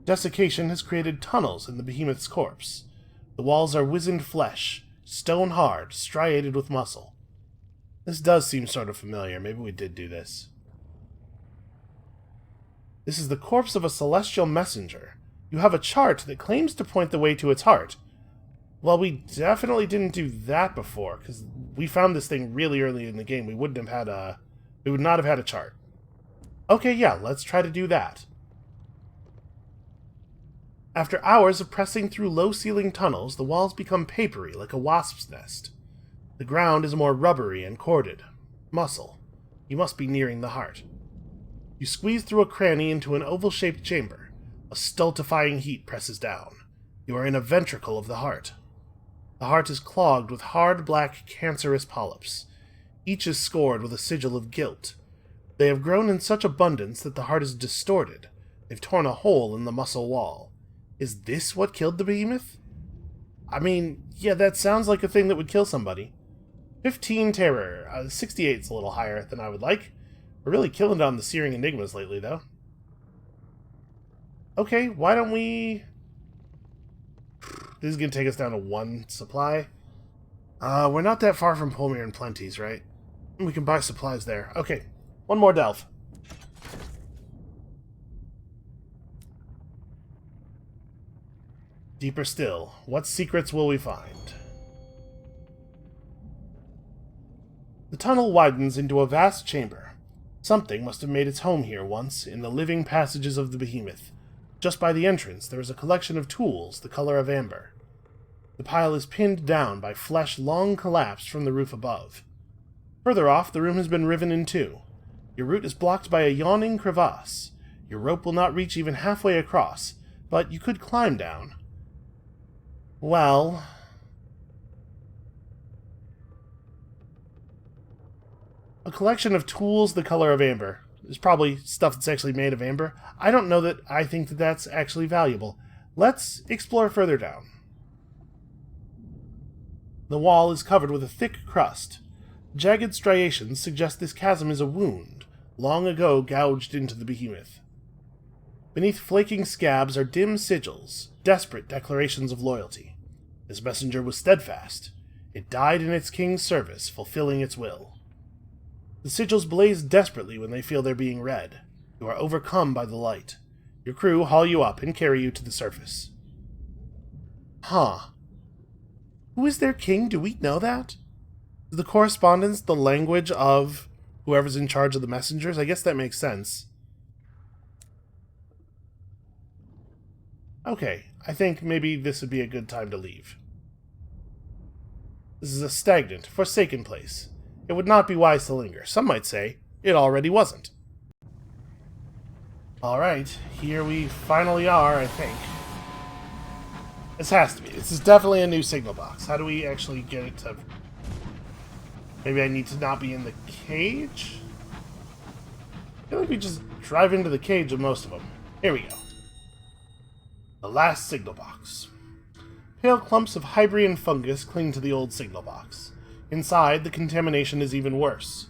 Desiccation has created tunnels in the behemoth's corpse. The walls are wizened flesh, stone hard, striated with muscle. This does seem sort of familiar. Maybe we did do this. This is the corpse of a celestial messenger. You have a chart that claims to point the way to its heart. Well, we definitely didn't do that before, because we found this thing really early in the game. We would not have had a chart. Okay, yeah, let's try to do that. After hours of pressing through low-ceiling tunnels, the walls become papery like a wasp's nest. The ground is more rubbery and corded. Muscle. You must be nearing the heart. You squeeze through a cranny into an oval-shaped chamber. A stultifying heat presses down. You are in a ventricle of the heart. The heart is clogged with hard, black, cancerous polyps. Each is scored with a sigil of guilt. They have grown in such abundance that the heart is distorted. They've torn a hole in the muscle wall. Is this what killed the behemoth? I mean, yeah, that sounds like a thing that would kill somebody. 15 terror. 68's a little higher than I would like. We're really killing it on the searing enigmas lately, though. Okay, why don't we... This is going to take us down to 1 supply. We're not that far from Polmir and Pennies, right? We can buy supplies there. Okay, 1 more delve. Deeper still. What secrets will we find? The tunnel widens into a vast chamber. Something must have made its home here once, in the living passages of the behemoth. Just by the entrance, there is a collection of tools the color of amber. The pile is pinned down by flesh long collapsed from the roof above. Further off, the room has been riven in 2. Your route is blocked by a yawning crevasse. Your rope will not reach even halfway across, but you could climb down. Well... A collection of tools the color of amber. There's probably stuff that's actually made of amber. I don't know that I think that that's actually valuable. Let's explore further down. The wall is covered with a thick crust. Jagged striations suggest this chasm is a wound, long ago gouged into the behemoth. Beneath flaking scabs are dim sigils, desperate declarations of loyalty. This messenger was steadfast. It died in its king's service, fulfilling its will. The sigils blaze desperately when they feel they're being read. You are overcome by the light. Your crew haul you up and carry you to the surface. Huh. Who is their king? Do we know that? Is the correspondence the language of whoever's in charge of the messengers? I guess that makes sense. Okay, I think maybe this would be a good time to leave. This is a stagnant, forsaken place. It would not be wise to linger. Some might say it already wasn't. Alright, here we finally are, I think. This has to be. This is definitely a new signal box. How do we actually get it to... Maybe I need to not be in the cage? I feel like we just drive into the cage of most of them. Here we go. The last signal box. Pale clumps of Hybrian fungus cling to the old signal box. Inside, the contamination is even worse.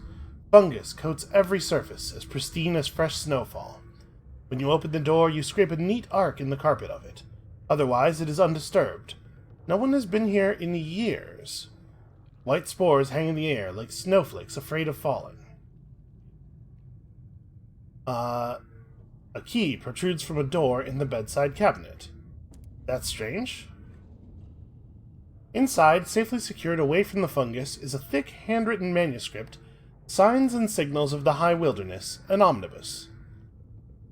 Fungus coats every surface, as pristine as fresh snowfall. When you open the door, you scrape a neat arc in the carpet of it. Otherwise, it is undisturbed. No one has been here in years. White spores hang in the air like snowflakes afraid of falling. A key protrudes from a door in the bedside cabinet. That's strange. Inside, safely secured away from the fungus, is a thick, handwritten manuscript, Signs and Signals of the High Wilderness, an omnibus.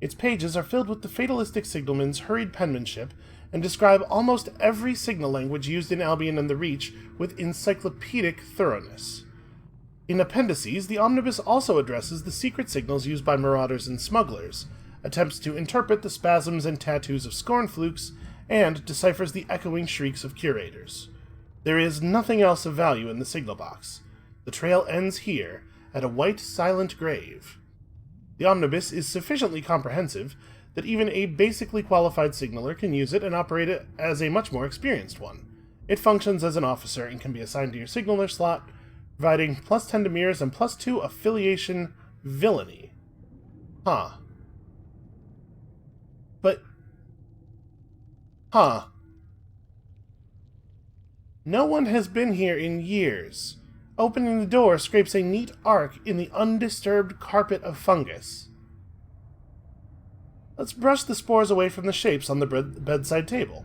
Its pages are filled with the Fatalistic Signalman's hurried penmanship and describe almost every signal language used in Albion and the Reach with encyclopedic thoroughness. In appendices, the omnibus also addresses the secret signals used by marauders and smugglers, attempts to interpret the spasms and tattoos of scornflukes, and deciphers the echoing shrieks of curators. There is nothing else of value in the signal box. The trail ends here, at a white, silent grave. The omnibus is sufficiently comprehensive that even a basically qualified signaler can use it and operate it as a much more experienced one. It functions as an officer and can be assigned to your signaler slot, providing +10 to mirrors and +2 affiliation villainy. Huh. But... Huh. No one has been here in years. Opening the door scrapes a neat arc in the undisturbed carpet of fungus. Let's brush the spores away from the shapes on the bedside table.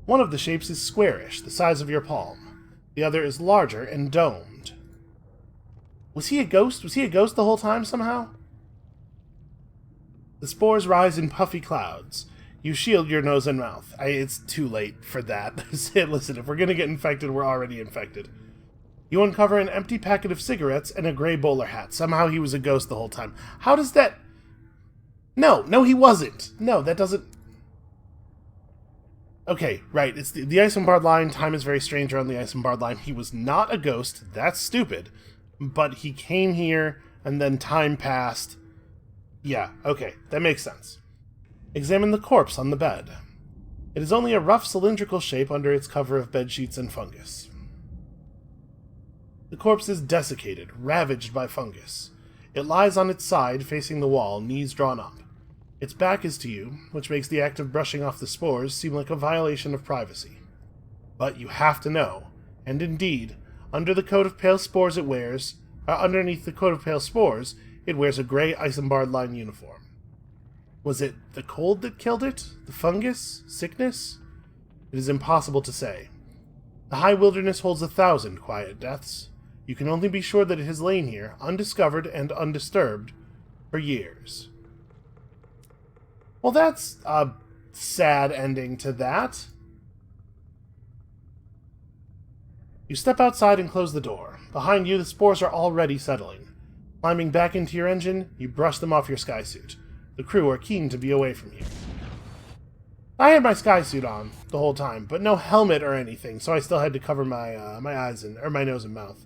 One of the shapes is squarish, the size of your palm. The other is larger and domed. Was he a ghost? Was he a ghost the whole time somehow? The spores rise in puffy clouds. You shield your nose and mouth. It's too late for that. Listen, if we're gonna get infected, we're already infected. You uncover an empty packet of cigarettes and a gray bowler hat. Somehow he was a ghost the whole time. How does that... No, he wasn't. No, that doesn't... Okay, right, it's the Isambard line. Time is very strange around the Isambard line. He was not a ghost. That's stupid. But he came here, and then time passed. Yeah, okay, that makes sense. Examine the corpse on the bed. It is only a rough cylindrical shape under its cover of bedsheets and fungus. The corpse is desiccated, ravaged by fungus. It lies on its side, facing the wall, knees drawn up. Its back is to you, which makes the act of brushing off the spores seem like a violation of privacy. But you have to know, and indeed, underneath the coat of pale spores, it wears a grey Isambard-lined uniform. Was it the cold that killed it? The fungus? Sickness? It is impossible to say. The high wilderness holds 1,000 quiet deaths. You can only be sure that it has lain here, undiscovered and undisturbed, for years. Well, that's a sad ending to that. You step outside and close the door. Behind you, the spores are already settling. Climbing back into your engine, you brush them off your skysuit. The crew are keen to be away from you. I had my skysuit on the whole time, but no helmet or anything, so I still had to cover my eyes or my nose and mouth.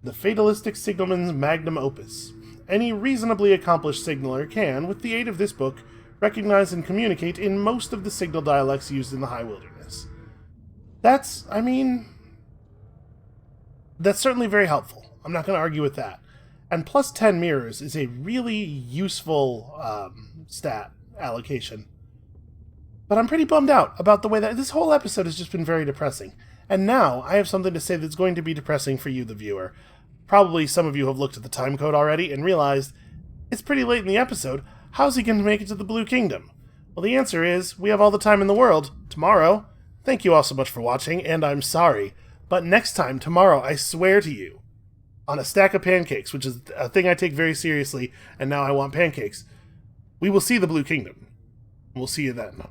The Fatalistic Signalman's magnum opus. Any reasonably accomplished signaler can, with the aid of this book, recognize and communicate in most of the signal dialects used in the high wilderness. That's certainly very helpful. I'm not going to argue with that. And plus 10 mirrors is a really useful stat allocation. But I'm pretty bummed out about the way that this whole episode has just been very depressing. And now I have something to say that's going to be depressing for you, the viewer. Probably some of you have looked at the time code already and realized it's pretty late in the episode. How's he going to make it to the Blue Kingdom? Well, the answer is we have all the time in the world. Tomorrow. Thank you all so much for watching, and I'm sorry. But next time, tomorrow, I swear to you, on a stack of pancakes, which is a thing I take very seriously, and now I want pancakes, we will see the Blue Kingdom. We'll see you then.